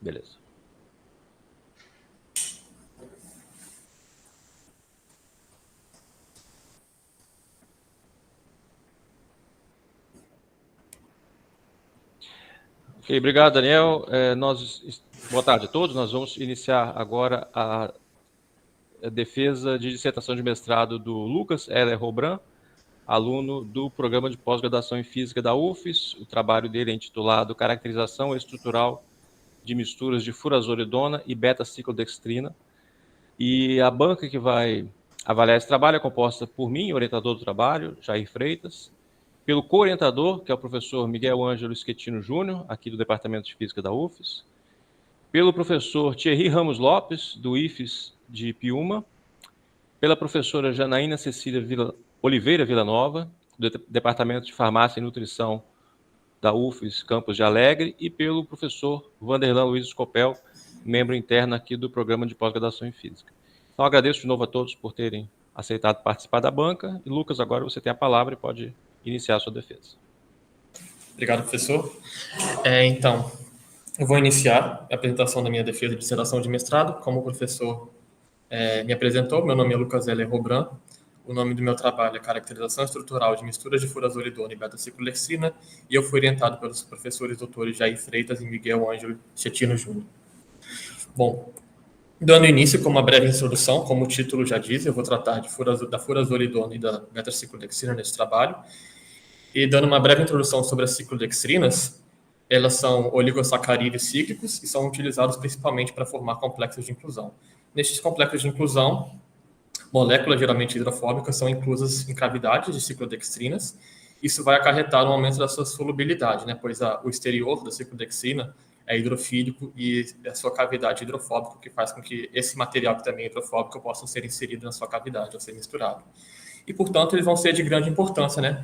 Beleza. Ok, obrigado, Daniel. Boa tarde a todos. Nós vamos iniciar agora a defesa de dissertação de mestrado do Lucas Heller Robran, aluno do programa de pós-graduação em Física da UFES. O trabalho dele é intitulado Caracterização Estrutural de Misturas de Furazolidona e Beta-ciclodextrina. E a banca que vai avaliar esse trabalho é composta por mim, orientador do trabalho, Jair Freitas, pelo co-orientador, que é o professor Miguel Ângelo Schettino Júnior, aqui do Departamento de Física da UFES, pelo professor Thierry Ramos Lopes, do IFES de Piúma, pela professora Janaína Cecília Oliveira Villanova, do Departamento de Farmácia e Nutrição da UFES, campus de Alegre, e pelo professor Vanderlan Luiz Scopel, membro interno aqui do programa de pós-graduação em Física. Então, agradeço de novo a todos por terem aceitado participar da banca. E, Lucas, agora você tem a palavra e pode iniciar a sua defesa. Obrigado, professor. Então, eu vou iniciar a apresentação da minha defesa de dissertação de mestrado. Como o professor me apresentou, meu nome é Lucas Heller Robran. O nome do meu trabalho é Caracterização Estrutural de Misturas de Furazolidona e Beta-ciclodextrina, e eu fui orientado pelos professores doutores Jair Freitas e Miguel Ângelo Schettino Júnior. Bom, dando início com uma breve introdução, como o título já diz, eu vou tratar da furazolidona e da beta-ciclodextrina nesse trabalho. E dando uma breve introdução sobre as ciclodextrinas, elas são oligosacarídeos cíclicos e são utilizados principalmente para formar complexos de inclusão. Nestes complexos de inclusão, moléculas geralmente hidrofóbicas são inclusas em cavidades de ciclodextrinas. Isso vai acarretar um aumento da sua solubilidade, né? Pois o exterior da ciclodextrina é hidrofílico e a sua cavidade hidrofóbica, o que faz com que esse material que também é hidrofóbico possa ser inserido na sua cavidade, ou ser misturado. E, portanto, eles vão ser de grande importância, né?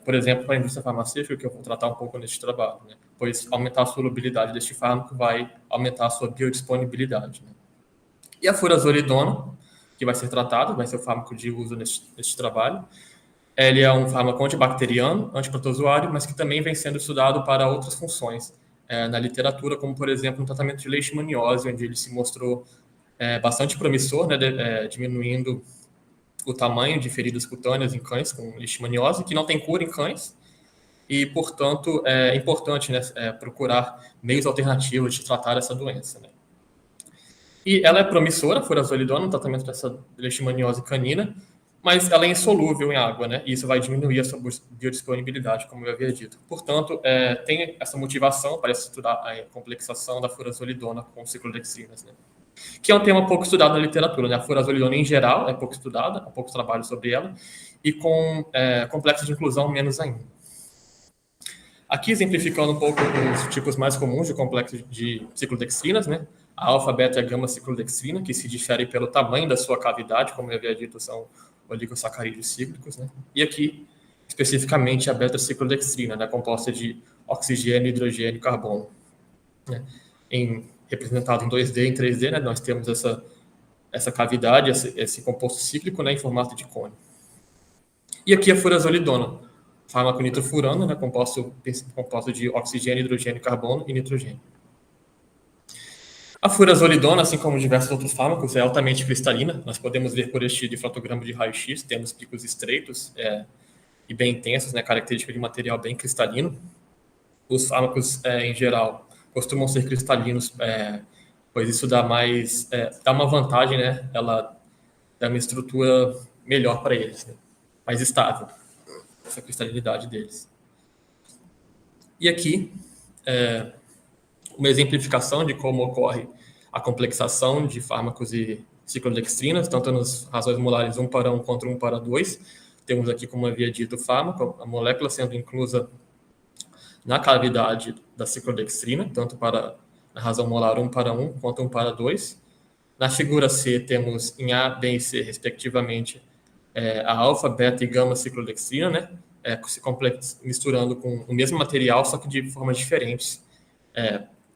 Por exemplo, para a indústria farmacêutica, que eu vou tratar um pouco neste trabalho, né? Pois aumentar a solubilidade deste fármaco vai aumentar a sua biodisponibilidade, né? E a furazolidona, que vai ser tratado, vai ser o fármaco de uso neste trabalho. Ele é um fármaco antibacteriano, antiprotozoário, mas que também vem sendo estudado para outras funções na literatura, como, por exemplo, no tratamento de leishmaniose, onde ele se mostrou bastante promissor, né, diminuindo o tamanho de feridas cutâneas em cães com leishmaniose, que não tem cura em cães, e, portanto, é importante, né, procurar meios alternativos de tratar essa doença, né. E ela é promissora, a furazolidona, no tratamento dessa leishmaniose canina, mas ela é insolúvel em água, né? E isso vai diminuir a sua biodisponibilidade, como eu havia dito. Portanto, tem essa motivação para estudar a complexação da furazolidona com ciclodextrinas, né? Que é um tema pouco estudado na literatura, né? A furazolidona, em geral, é pouco estudada, há pouco trabalho sobre ela, e com complexos de inclusão menos ainda. Aqui, exemplificando um pouco os tipos mais comuns de complexos de ciclodextrinas, né? A alfa, beta e a gama ciclodextrina, que se diferem pelo tamanho da sua cavidade, como eu havia dito, são oligosacarídeos cíclicos, né? E aqui, especificamente, a beta-ciclodextrina, né? Composta de oxigênio, hidrogênio e carbono, né? Representado em 2D e em 3D, né? Nós temos essa cavidade, esse composto cíclico, né? Em formato de cone. E aqui a furazolidona, fármaco nitrofurano, né? Composto de oxigênio, hidrogênio, carbono e nitrogênio. A furazolidona, assim como diversos outros fármacos, é altamente cristalina. Nós podemos ver por este difratograma de raio-x, temos picos estreitos e bem intensos, né, característica de material bem cristalino. Os fármacos, em geral, costumam ser cristalinos, pois isso dá uma vantagem, né? Ela dá uma estrutura melhor para eles, né? Mais estável, essa cristalinidade deles. E aqui, uma exemplificação de como ocorre a complexação de fármacos e ciclodextrinas, tanto nas razões molares 1:1 quanto 1:2. Temos aqui, como havia dito, o fármaco, a molécula sendo inclusa na cavidade da ciclodextrina, tanto para a razão molar 1:1 quanto 1:2. Na figura C, temos em A, B e C, respectivamente, a alfa, beta e gama ciclodextrina, né? Se misturando com o mesmo material, só que de formas diferentes,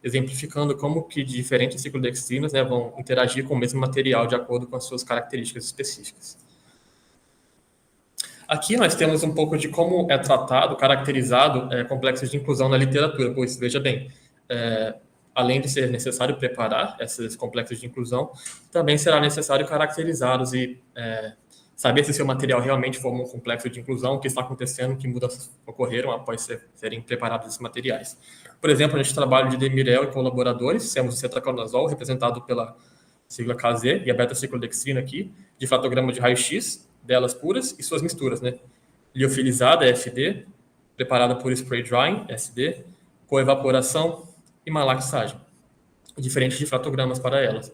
exemplificando como que diferentes ciclodextrinas, né, vão interagir com o mesmo material de acordo com as suas características específicas. Aqui nós temos um pouco de como é tratado, caracterizado complexos de inclusão na literatura, pois, veja bem, além de ser necessário preparar esses complexos de inclusão, também será necessário caracterizá-los e saber se seu material realmente forma um complexo de inclusão, o que está acontecendo, que mudanças ocorreram após serem preparados esses materiais. Por exemplo, neste trabalho de Demirel e colaboradores, temos o cetaconazol, representado pela sigla KZ, e a beta-ciclodextrina aqui, de flatograma de raio-x, delas puras, e suas misturas, né? Liofilizada, FD, preparada por spray drying, SD, coevaporação e malaxagem, diferentes de flatogramas para elas.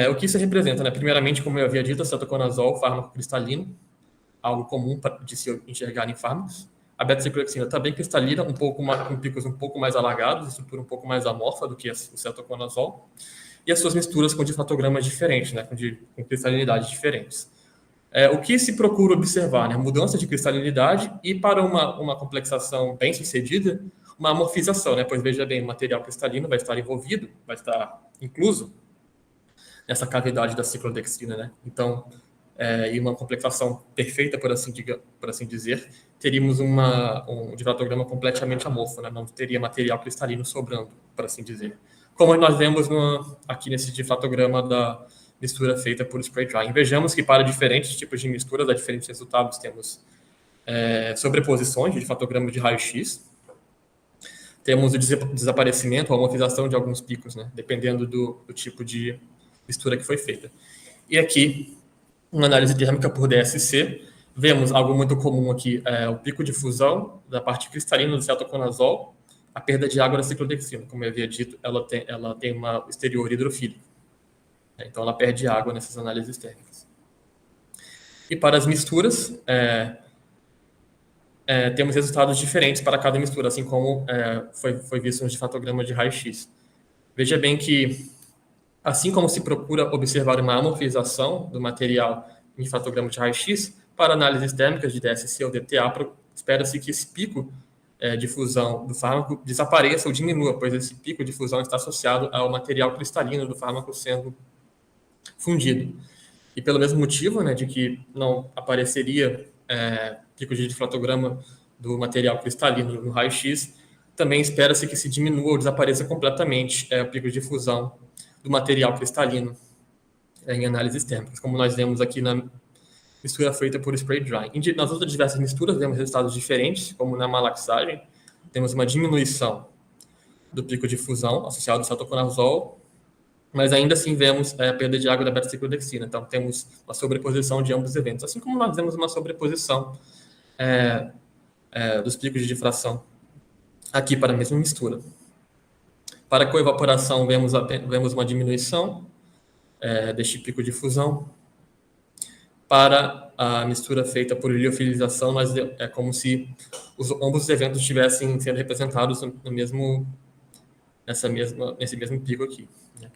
O que isso representa, né? Primeiramente, como eu havia dito, cetoconazol, fármaco cristalino, algo comum de se enxergar em fármacos. A beta-ciclodextrina também cristalina, com picos um pouco mais alargados, estrutura um pouco mais amorfa do que o cetoconazol, e as suas misturas com diflatogramas diferentes, né? com cristalinidades diferentes. O que se procura observar, né? Mudança de cristalinidade e, para uma complexação bem sucedida, uma amorfização, né? Pois, veja bem, o material cristalino vai estar envolvido, vai estar incluso nessa cavidade da ciclodextrina, né? Então, e uma complexação perfeita, por assim dizer, teríamos um diflatograma completamente amorfo, né? Não teria material cristalino sobrando, por assim dizer. Como nós vemos aqui nesse diflatograma da mistura feita por spray drying. Vejamos que para diferentes tipos de misturas, a diferentes resultados, temos sobreposições de diflatograma de raio-x, temos o desaparecimento ou amorfização de alguns picos, né? Dependendo do tipo de mistura que foi feita. E aqui, uma análise térmica por DSC, vemos algo muito comum aqui, o pico de fusão da parte cristalina do cetoconazol, a perda de água da ciclodextrina. Como eu havia dito, ela tem um exterior hidrofílico. Então, ela perde água nessas análises térmicas. E para as misturas, temos resultados diferentes para cada mistura, assim como foi visto no diflatograma de raio-x. Veja bem que, assim como se procura observar uma amorfização do material em diflatograma de raio-x, para análises térmicas de DSC ou DTA, espera-se que esse pico de fusão do fármaco desapareça ou diminua, pois esse pico de fusão está associado ao material cristalino do fármaco sendo fundido. E pelo mesmo motivo, né, de que não apareceria pico de diflatograma do material cristalino no raio-x, também espera-se que se diminua ou desapareça completamente o pico de fusão do material cristalino em análises térmicas, como nós vemos aqui na mistura feita por spray drying. Nas outras diversas misturas, vemos resultados diferentes, como na malaxagem, temos uma diminuição do pico de fusão associado ao cetoconazol, mas ainda assim vemos a perda de água da beta-ciclodextrina. Então, temos uma sobreposição de ambos os eventos, assim como nós vemos uma sobreposição dos picos de difração aqui para a mesma mistura. Para a coevaporação, vemos uma diminuição deste pico de fusão. Para a mistura feita por liofilização, é como se ambos os eventos estivessem sendo representados nesse mesmo pico aqui. Né?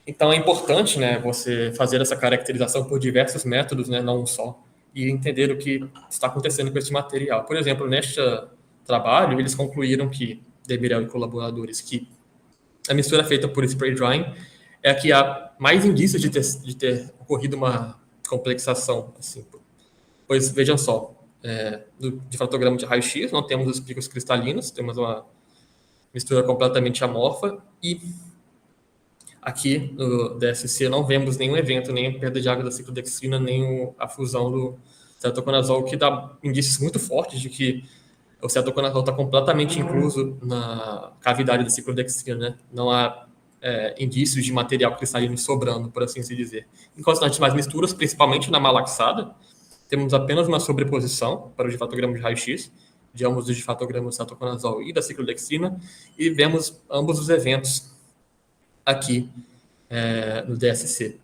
Então, é importante, né, você fazer essa caracterização por diversos métodos, né, não um só, e entender o que está acontecendo com esse material. Por exemplo, neste trabalho, eles concluíram que, Demirel e colaboradores, que a mistura feita por spray drying é a que há mais indícios de ter ocorrido uma complexação, assim, pois, vejam só, no diflatograma de raio-x, não temos os picos cristalinos, temos uma mistura completamente amorfa, e aqui no DSC não vemos nenhum evento, nem a perda de água da ciclodextrina, nem a fusão do cetoconazol, que dá indícios muito fortes de que o cetoconazol está completamente incluso na cavidade da ciclodextrina, né? Não há indícios de material cristalino sobrando, por assim se dizer. Enquanto nas demais misturas, principalmente na malaxada, temos apenas uma sobreposição para o diflatograma de raio-x, de ambos os diflatogramas do cetoconazol e da ciclodextrina, e vemos ambos os eventos aqui no DSC.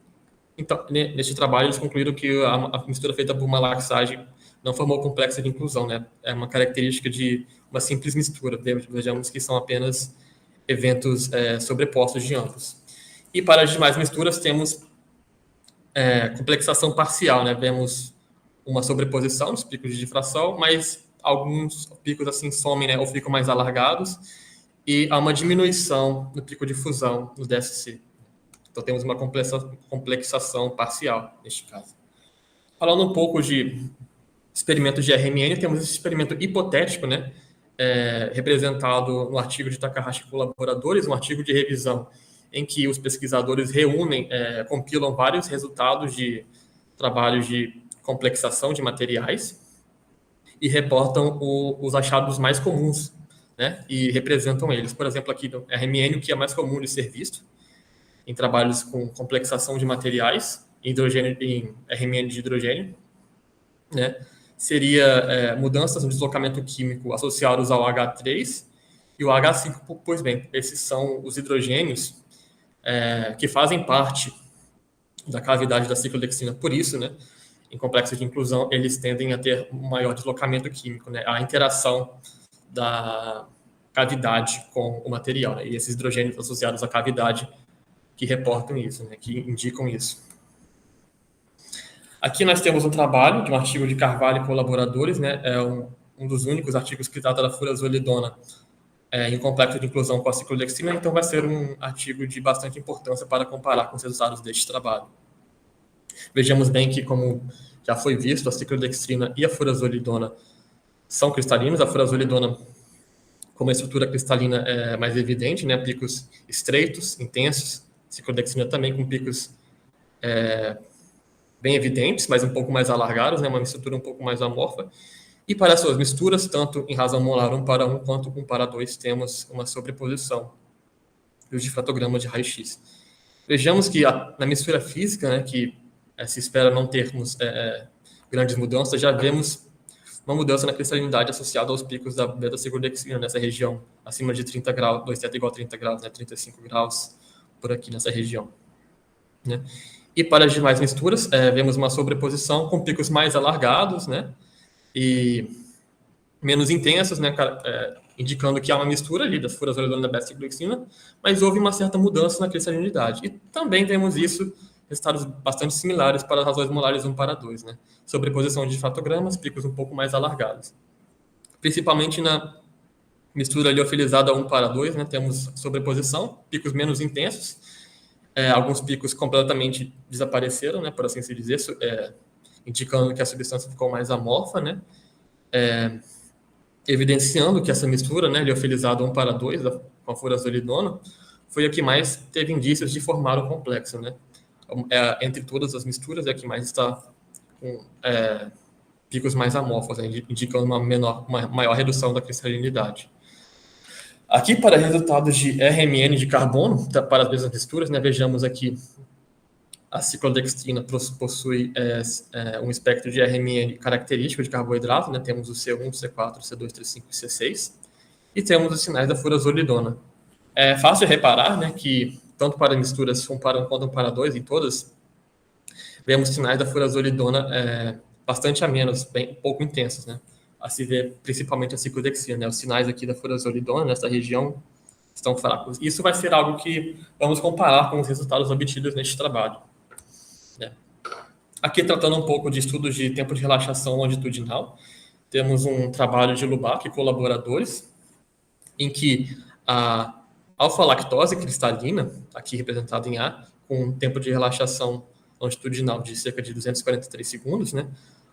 Então, neste trabalho, eles concluíram que a mistura feita por malaxagem não formou complexo de inclusão, né? É uma característica de uma simples mistura. Vejamos que são apenas eventos sobrepostos de ambos. E para as demais misturas, temos complexação parcial, né? Vemos uma sobreposição dos picos de difração, mas alguns picos assim somem, né? Ou ficam mais alargados, e há uma diminuição no pico de fusão no DSC. Então, temos uma complexação parcial, neste caso. Falando um pouco de experimentos de RMN, temos esse experimento hipotético, né, representado no artigo de Takahashi e colaboradores, um artigo de revisão em que os pesquisadores reúnem, compilam vários resultados de trabalhos de complexação de materiais e reportam os achados mais comuns, né, e representam eles. Por exemplo, aqui no RMN, o que é mais comum de ser visto em trabalhos com complexação de materiais, em RMN de hidrogênio, né, seria mudanças no deslocamento químico associados ao H3 e o H5. Pois bem, esses são os hidrogênios que fazem parte da cavidade da ciclodextrina. Por isso, né, em complexos de inclusão, eles tendem a ter um maior deslocamento químico, né, a interação da cavidade com o material, né, e esses hidrogênios associados à cavidade que reportam isso, né, que indicam isso. Aqui nós temos um trabalho de um artigo de Carvalho e colaboradores, né, é um dos únicos artigos que trata da furazolidona em complexo de inclusão com a ciclodextrina, então vai ser um artigo de bastante importância para comparar com os resultados deste trabalho. Vejamos bem que, como já foi visto, a ciclodextrina e a furazolidona são cristalinos. A furazolidona, como a estrutura cristalina é mais evidente, né, picos estreitos, intensos. A ciclodextrina também com picos bem evidentes, mas um pouco mais alargados, né, uma estrutura um pouco mais amorfa. E para suas misturas, tanto em razão molar 1:1 quanto 1:2, temos uma sobreposição dos difratogramas de raio-x. Vejamos que na mistura física, né, que se espera não termos grandes mudanças, já vemos uma mudança na cristalinidade associada aos picos da beta-ciclodextrina nessa região, acima de 30 graus, 2θ igual a 30 graus, né, 35 graus, por aqui nessa região, né? E para as demais misturas, vemos uma sobreposição com picos mais alargados, né, e menos intensos, né, indicando que há uma mistura ali das furazolidona da beta-ciclodextrina, mas houve uma certa mudança na cristalinidade. E também vemos isso, resultados bastante similares para as razões molares 1:2, né, sobreposição de difratogramas, picos um pouco mais alargados. Principalmente na mistura liofilizada 1:2, né, temos sobreposição, picos menos intensos, alguns picos completamente desapareceram, né, por assim se dizer, indicando que a substância ficou mais amorfa, né, evidenciando que essa mistura, né, liofilizada 1:2 com a furazolidona foi a que mais teve indícios de formar o complexo, né. Entre todas as misturas, é a que mais está com picos mais amorfos, né, indicando uma maior redução da cristalinidade. Aqui, para resultados de RMN de carbono, para as mesmas misturas, né, vejamos aqui a ciclodextrina possui um espectro de RMN característico de carboidrato, né, temos o C1, C4, C2, C5 e C6, e temos os sinais da furazolidona. É fácil reparar, né, que tanto para misturas 1:1 quanto 1:2, em todas, vemos sinais da furazolidona bastante amenos, bem pouco intensos, né? A se ver principalmente a ciclodextrina, né? Os sinais aqui da furazolidona nessa região estão fracos. Isso vai ser algo que vamos comparar com os resultados obtidos neste trabalho, né? Aqui, tratando um pouco de estudos de tempo de relaxação longitudinal, temos um trabalho de Lubac e colaboradores, em que a alfa-lactose cristalina, aqui representada em A, com um tempo de relaxação longitudinal de cerca de 243 segundos, né,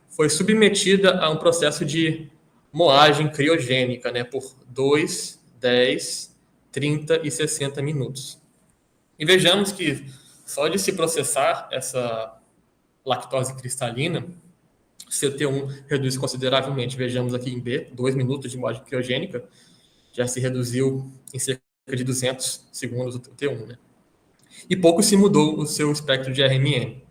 foi submetida a um processo de moagem criogênica, né, por 2, 10, 30 e 60 minutos. E vejamos que só de se processar essa lactose cristalina, CT1 reduz consideravelmente. Vejamos aqui em B, 2 minutos de moagem criogênica, já se reduziu em cerca de 200 segundos o T1, né? E pouco se mudou o seu espectro de RMN.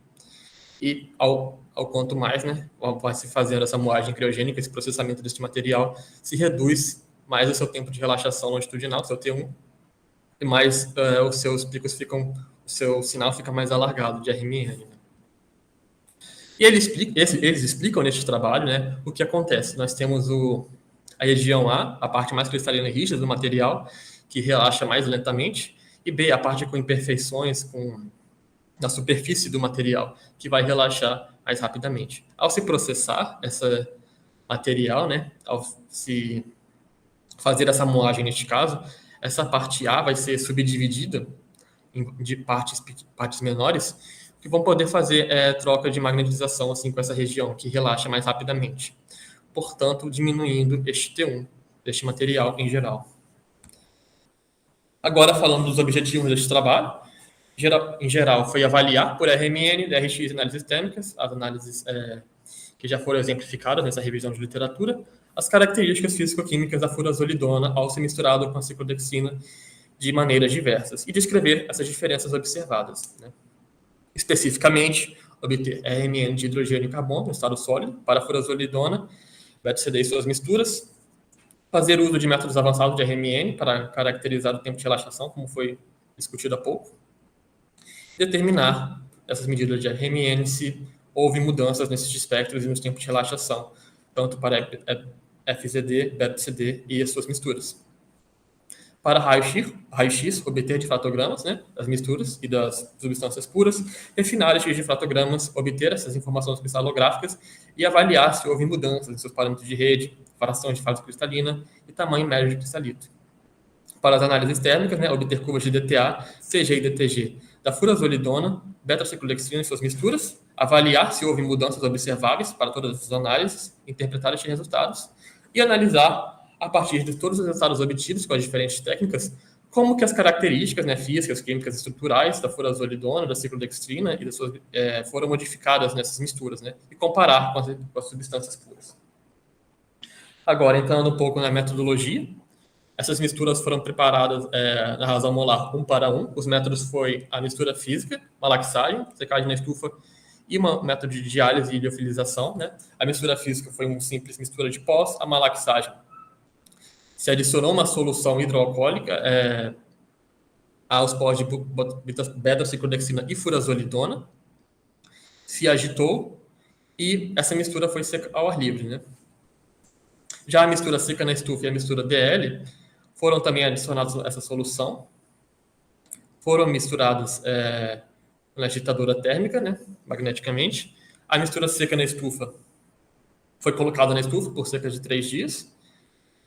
E ao quanto mais, né, vai se fazendo essa moagem criogênica, esse processamento deste material, se reduz mais o seu tempo de relaxação longitudinal, seu T1, e mais os seus picos ficam, o seu sinal fica mais alargado de RMN, né? E eles explicam neste trabalho, né, o que acontece. Nós temos a região A, a parte mais cristalina e rígida do material, que relaxa mais lentamente, e B, a parte com imperfeições na superfície do material, que vai relaxar mais rapidamente. Ao se processar esse material, né, ao se fazer essa moagem neste caso, essa parte A vai ser subdividida de partes menores, que vão poder fazer troca de magnetização assim, com essa região, que relaxa mais rapidamente. Portanto, diminuindo este T1. deste material em geral. Agora, falando dos objetivos deste trabalho, em geral, foi avaliar por RMN, DRX e análises térmicas, as análises que já foram exemplificadas nessa revisão de literatura, as características físico-químicas da furazolidona ao ser misturado com a ciclodextrina de maneiras diversas e descrever essas diferenças observadas, né? Especificamente, obter RMN de hidrogênio e carbono no estado sólido para a furazolidona, BETA-CD e suas misturas, fazer uso de métodos avançados de RMN para caracterizar o tempo de relaxação, como foi discutido há pouco, determinar essas medidas de RMN se houve mudanças nesses espectros e nos tempos de relaxação, tanto para FZD, BETA-CD e as suas misturas. Para raio-x, obter difratogramas, né, das misturas e das substâncias puras, refinar estes difratogramas, obter essas informações cristalográficas e avaliar se houve mudanças em seus parâmetros de rede, variação de fase cristalina e tamanho médio de cristalito. Para as análises térmicas, né, obter curvas de DTA, CG e DTG da furazolidona, beta-ciclodextrina e suas misturas, avaliar se houve mudanças observáveis para todas as análises, interpretar estes resultados e analisar, a partir de todos os resultados obtidos com as diferentes técnicas, como que as características, né, físicas, químicas e estruturais da furazolidona, da ciclodextrina e das suas, foram modificadas nessas misturas, né, e comparar com as substâncias puras. Agora, entrando um pouco na metodologia, essas misturas foram preparadas na razão molar 1:1. Os métodos foi a mistura física, malaxagem, secagem na estufa e um método de diálise e liofilização, né? A mistura física foi uma simples mistura de pós, a malaxagem se adicionou uma solução hidroalcoólica aos pós de beta-ciclodextrina e furazolidona, se agitou e essa mistura foi seca ao ar livre, né? Já a mistura seca na estufa e a mistura DL foram também adicionados essa solução, foram misturados na agitadora térmica, né, magneticamente. A mistura seca na estufa foi colocada na estufa por cerca de 3 dias.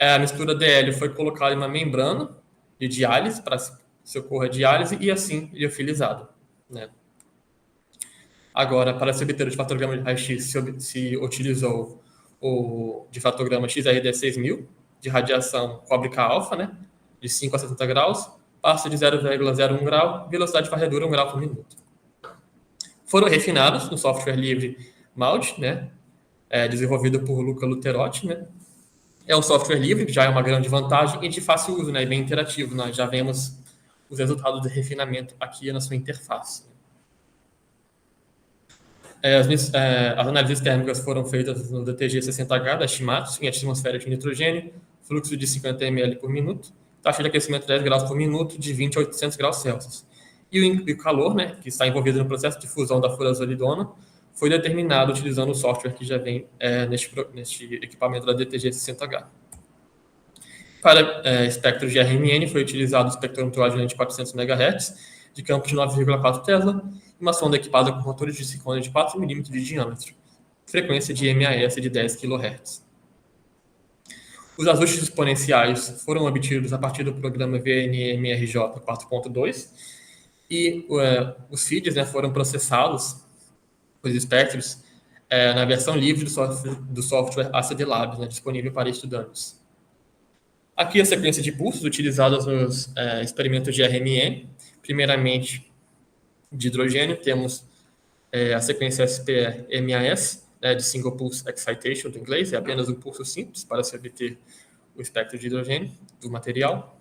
A mistura DL foi colocada em uma membrana de diálise para se ocorra a diálise e assim liofilizado, né? Agora, para se obter o difratograma de raio-x, se utilizou o difratograma XRD 6000 de radiação cobre-K-alfa, né, de 5 a 70 graus, passa de 0,01 grau, velocidade de varredura 1 grau por minuto. Foram refinados no software livre MAUD, né, desenvolvido por Luca Luterotti, né. É um software livre, que já é uma grande vantagem, e de fácil uso, né, e bem interativo. Nós já vemos os resultados de refinamento aqui na sua interface. As análises térmicas foram feitas no DTG 60H da Shimatsu, em atmosfera de nitrogênio, fluxo de 50 ml por minuto, taxa de aquecimento 10 graus por minuto, de 20 a 800 graus Celsius. E o calor, né, que está envolvido no processo de fusão da furazolidona, foi determinado utilizando o software que já vem neste equipamento da DTG 60H. Para espectro de RMN, foi utilizado o espectrômetro Agilent de 400 MHz, de campo de 9,4 Tesla, e uma sonda equipada com rotores de silicone de 4 mm de diâmetro, frequência de MAS de 10 kHz. Os ajustes exponenciais foram obtidos a partir do programa VNMRJ 4.2, e os feeds, né, foram processados, os espectros, na versão livre do software ACD Labs, né, disponível para estudantes. Aqui a sequência de pulsos utilizadas nos experimentos de RMN. Primeiramente, de hidrogênio, temos a sequência SPE-MAS, né, de Single Pulse Excitation, do inglês, é apenas um pulso simples para se obter o espectro de hidrogênio do material.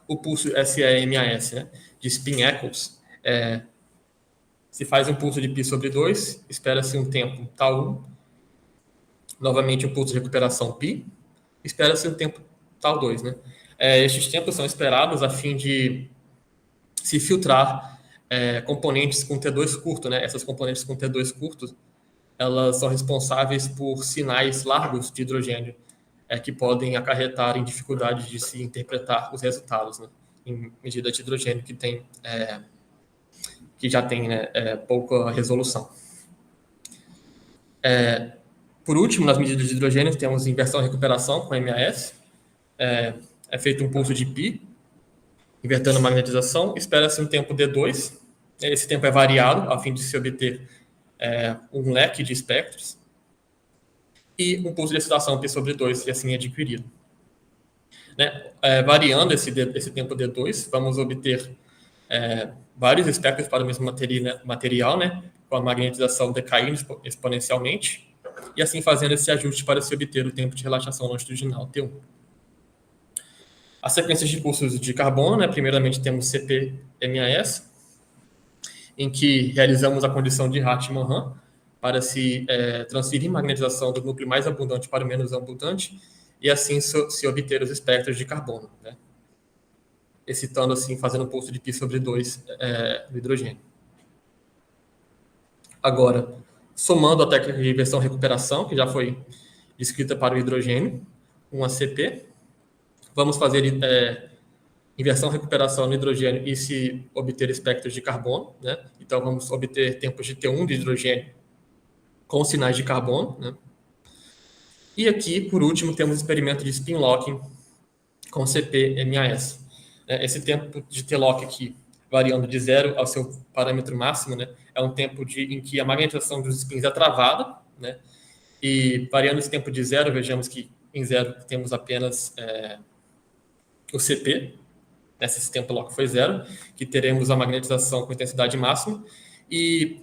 O pulso SE-MAS, né, de Spin Echoes, se faz um pulso de π sobre 2, espera-se um tempo τ1, novamente um pulso de recuperação π, espera-se um tempo τ2, né? Estes tempos são esperados a fim de se filtrar componentes com T2 curto, né? Essas componentes com T2 curto, elas são responsáveis por sinais largos de hidrogênio, que podem acarretar em dificuldade de se interpretar os resultados, né, em medida de hidrogênio que já tem, né, pouca resolução. Por último, nas medidas de hidrogênio, temos inversão e recuperação com MAS. É feito um pulso de π, invertendo a magnetização, espera-se um tempo D2, esse tempo é variado a fim de se obter um leque de espectros, e um pulso de excitação π sobre 2, e assim é adquirido. né? Variando esse tempo D2, vamos obter vários espectros para o mesmo material, né? Com a magnetização decaindo exponencialmente, e assim fazendo esse ajuste para se obter o tempo de relaxação longitudinal, T1. As sequências de pulsos de carbono, né? Primeiramente temos CP-MAS, em que realizamos a condição de Hartmann-Run para se transferir magnetização do núcleo mais abundante para o menos abundante e assim se obter os espectros de carbono, né? Excitando assim, fazendo um pulso de π sobre 2 do hidrogênio. Agora, somando a técnica de inversão-recuperação, que já foi descrita para o hidrogênio, uma CP, vamos fazer inversão-recuperação no hidrogênio e se obter espectros de carbono, né? Então, vamos obter tempos de T1 de hidrogênio com sinais de carbono, né? E aqui, por último, temos o experimento de spin locking com CP-MAS. Esse tempo de T-lock aqui, variando de 0 ao seu parâmetro máximo, né? É um tempo em que a magnetização dos spins é travada, né? E variando esse tempo de 0, vejamos que em 0 temos apenas o CP, esse tempo lock foi 0, que teremos a magnetização com intensidade máxima, e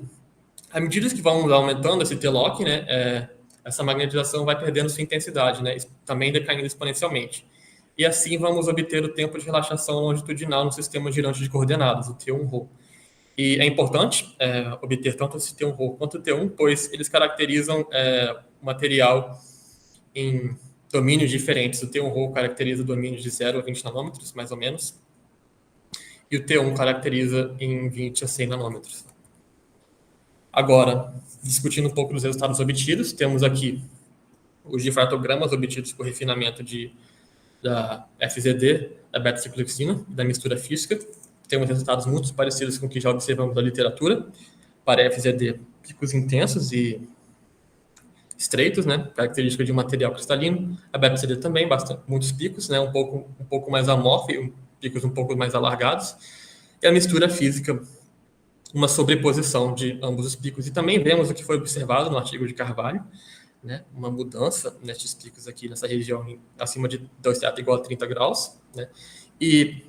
à medida que vamos aumentando esse T-lock, né, essa magnetização vai perdendo sua intensidade, né, também decaindo exponencialmente. E assim vamos obter o tempo de relaxação longitudinal no sistema girante de coordenadas, o T1-ρ. E é importante obter tanto esse T1-ρ quanto o T1, pois eles caracterizam o material em domínios diferentes. O T1-ρ caracteriza domínios de 0 a 20 nanômetros, mais ou menos, e o T1 caracteriza em 20 a 100 nanômetros. Agora, discutindo um pouco dos resultados obtidos, temos aqui os difratogramas obtidos por refinamento da FZD, da beta-ciclohexina e da mistura física. Temos resultados muito parecidos com o que já observamos da literatura. Para a FZD, picos intensos e estreitos, né? Característica de um material cristalino. A beta-CD também, muitos picos, né? Um pouco mais amorfo, picos um pouco mais alargados. E a mistura física, uma sobreposição de ambos os picos. E também vemos o que foi observado no artigo de Carvalho, né? Uma mudança nestes picos aqui, nessa região acima de 2θ igual a 30 graus. Né? E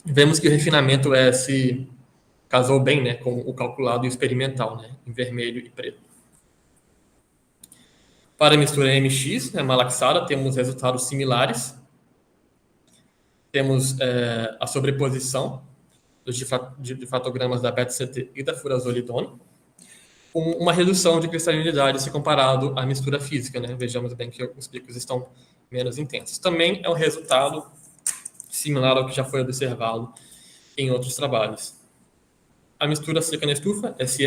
vemos que o refinamento se casou bem, né, com o calculado e o experimental, né, em vermelho e preto. Para a mistura MX, né, malaxada, temos resultados similares. Temos a sobreposição dos difratogramas da beta-CT e da furazolidona, com uma redução de cristalinidade se comparado à mistura física, né? Vejamos bem que os picos estão menos intensos. Também é um resultado similar ao que já foi observado em outros trabalhos. A mistura seca na estufa, SE,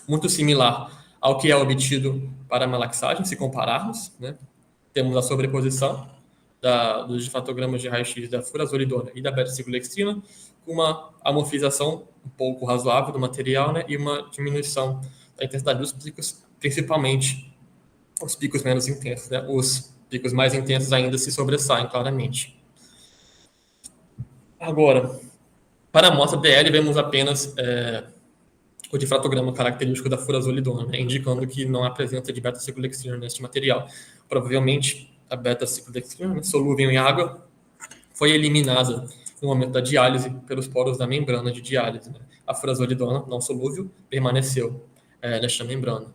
muito similar ao que é obtido para a malaxagem, se compararmos, né? Temos a sobreposição dos difratogramas de raio-x da furazolidona e da beta-ciclohexina, com uma amorfização um pouco razoável do material, né, e uma diminuição da intensidade dos picos, principalmente os picos menos intensos. Né? Os picos mais intensos ainda se sobressaem claramente. Agora, para a amostra DL, vemos apenas o difratograma característico da furazolidona, né, indicando que não há presença de beta-ciclohexina neste material. Provavelmente, a beta-ciclohexina, né, solúvel em água, foi eliminada no momento da diálise pelos poros da membrana de diálise. Né? A furazolidona, não solúvel, permaneceu nesta membrana.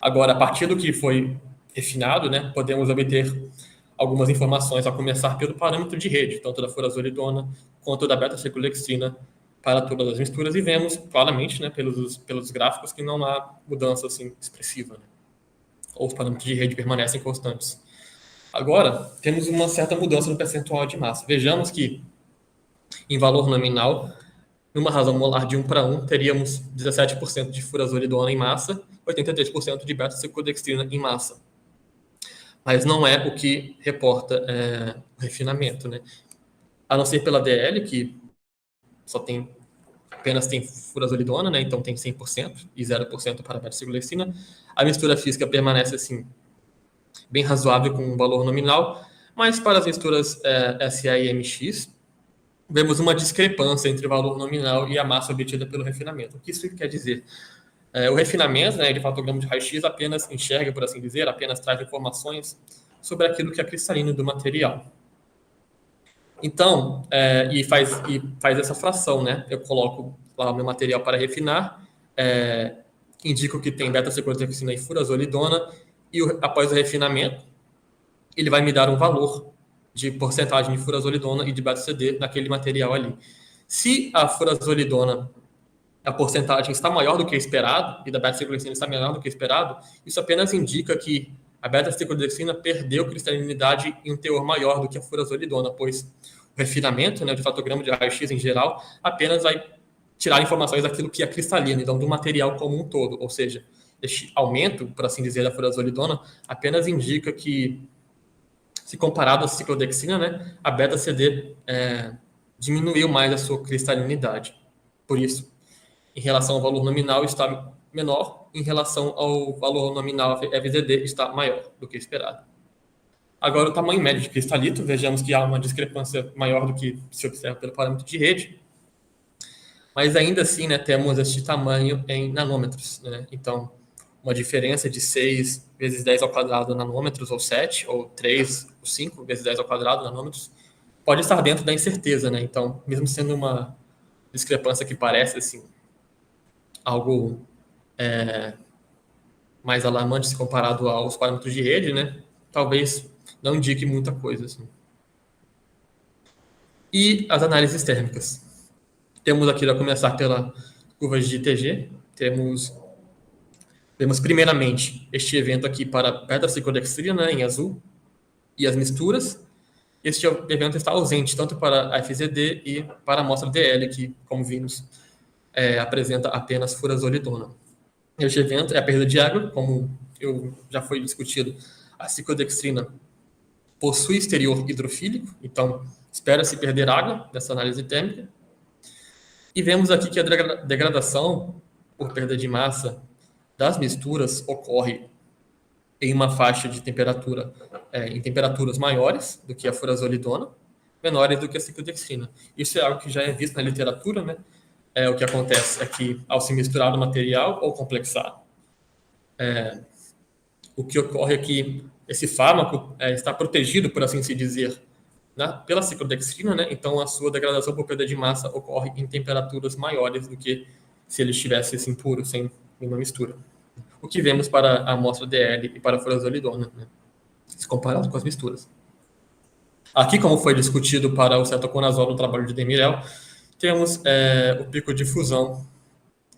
Agora, a partir do que foi refinado, né, podemos obter algumas informações, a começar pelo parâmetro de rede, tanto da furazolidona quanto da beta-ciclohexina, para todas as misturas, e vemos claramente, né, pelos gráficos, que não há mudança assim, expressiva. Né? Ou os parâmetros de rede permanecem constantes. Agora, temos uma certa mudança no percentual de massa. Vejamos que, em valor nominal, numa razão molar de 1:1, teríamos 17% de furazolidona em massa, 83% de beta-ciclodextrina em massa. Mas não é o que reporta o refinamento, né? A não ser pela DL, que apenas tem furazolidona, né? Então tem 100% e 0% para a beta-ciclodextrina. A mistura física permanece assim, bem razoável com um valor nominal, mas para as misturas SA e MX, vemos uma discrepância entre o valor nominal e a massa obtida pelo refinamento. O que isso quer dizer? O refinamento, né, de difratograma de raio-x apenas enxerga, por assim dizer, apenas traz informações sobre aquilo que é cristalino do material. Então, e faz essa fração, né? Eu coloco lá o meu material para refinar, indico que tem beta-ciclodioxina e furazolidona, e após o refinamento, ele vai me dar um valor de porcentagem de furazolidona e de beta-CD naquele material ali. Se a furazolidona, a porcentagem está maior do que esperado, e da beta-ciclodioxina está menor do que esperado, isso apenas indica que a beta-ciclodioxina perdeu cristalinidade em um teor maior do que a furazolidona, pois o refinamento, né, de fotograma de raio-x em geral, apenas vai tirar informações daquilo que é cristalino, então do material como um todo. Ou seja, este aumento, por assim dizer, da furazolidona apenas indica que, se comparado à ciclodexina, né, a beta-CD diminuiu mais a sua cristalinidade. Por isso, em relação ao valor nominal, está menor, em relação ao valor nominal FZD, está maior do que esperado. Agora, o tamanho médio de cristalito, vejamos que há uma discrepância maior do que se observa pelo parâmetro de rede, mas ainda assim, né, temos este tamanho em nanômetros, né? Então, uma diferença de 6 vezes 10 ao quadrado nanômetros, ou 7, ou 3, ou 5 vezes 10 ao quadrado nanômetros, pode estar dentro da incerteza, né? Então, mesmo sendo uma discrepância que parece, assim, algo mais alarmante se comparado aos parâmetros de rede, né? Talvez não indique muita coisa, assim. E as análises térmicas. Temos aqui, a começar pela curva de TG, temos primeiramente este evento aqui para beta-ciclodextrina, né, em azul, e as misturas. Este evento está ausente tanto para a FZD e para a amostra DL, que, como vimos, apresenta apenas furazolidona. Este evento é a perda de água, como já foi discutido, a ciclodextrina possui exterior hidrofílico, então espera-se perder água nessa análise térmica. E vemos aqui que a degradação por perda de massa das misturas ocorre em uma faixa de temperatura, em temperaturas maiores do que a furazolidona, menores do que a ciclodextrina. Isso é algo que já é visto na literatura, né? O que acontece é que, ao se misturar o material ou complexar, o que ocorre é que esse fármaco está protegido, por assim se dizer, né, pela ciclodextrina, né? Então a sua degradação por perda de massa ocorre em temperaturas maiores do que se ele estivesse assim puro, sem nenhuma mistura. O que vemos para a amostra DL e para a furazolidona, né, se comparado com as misturas. Aqui, como foi discutido para o cetoconazol no trabalho de Demirel, temos o pico de fusão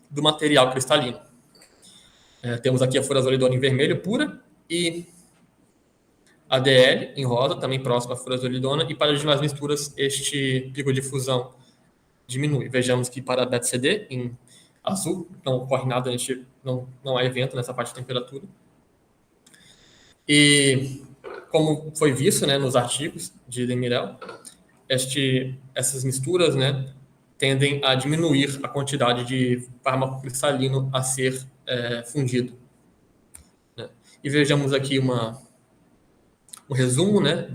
do material cristalino. Temos aqui a furazolidona em vermelho pura e a DL em rosa, também próxima à furazolidona, e para as demais misturas este pico de fusão diminui. Vejamos que para a beta-CD em azul não ocorre nada, não há evento nessa parte de temperatura. E como foi visto, né, nos artigos de Demirel, essas misturas, né, tendem a diminuir a quantidade de fármaco cristalino a ser fundido. Né? E vejamos aqui um resumo, né,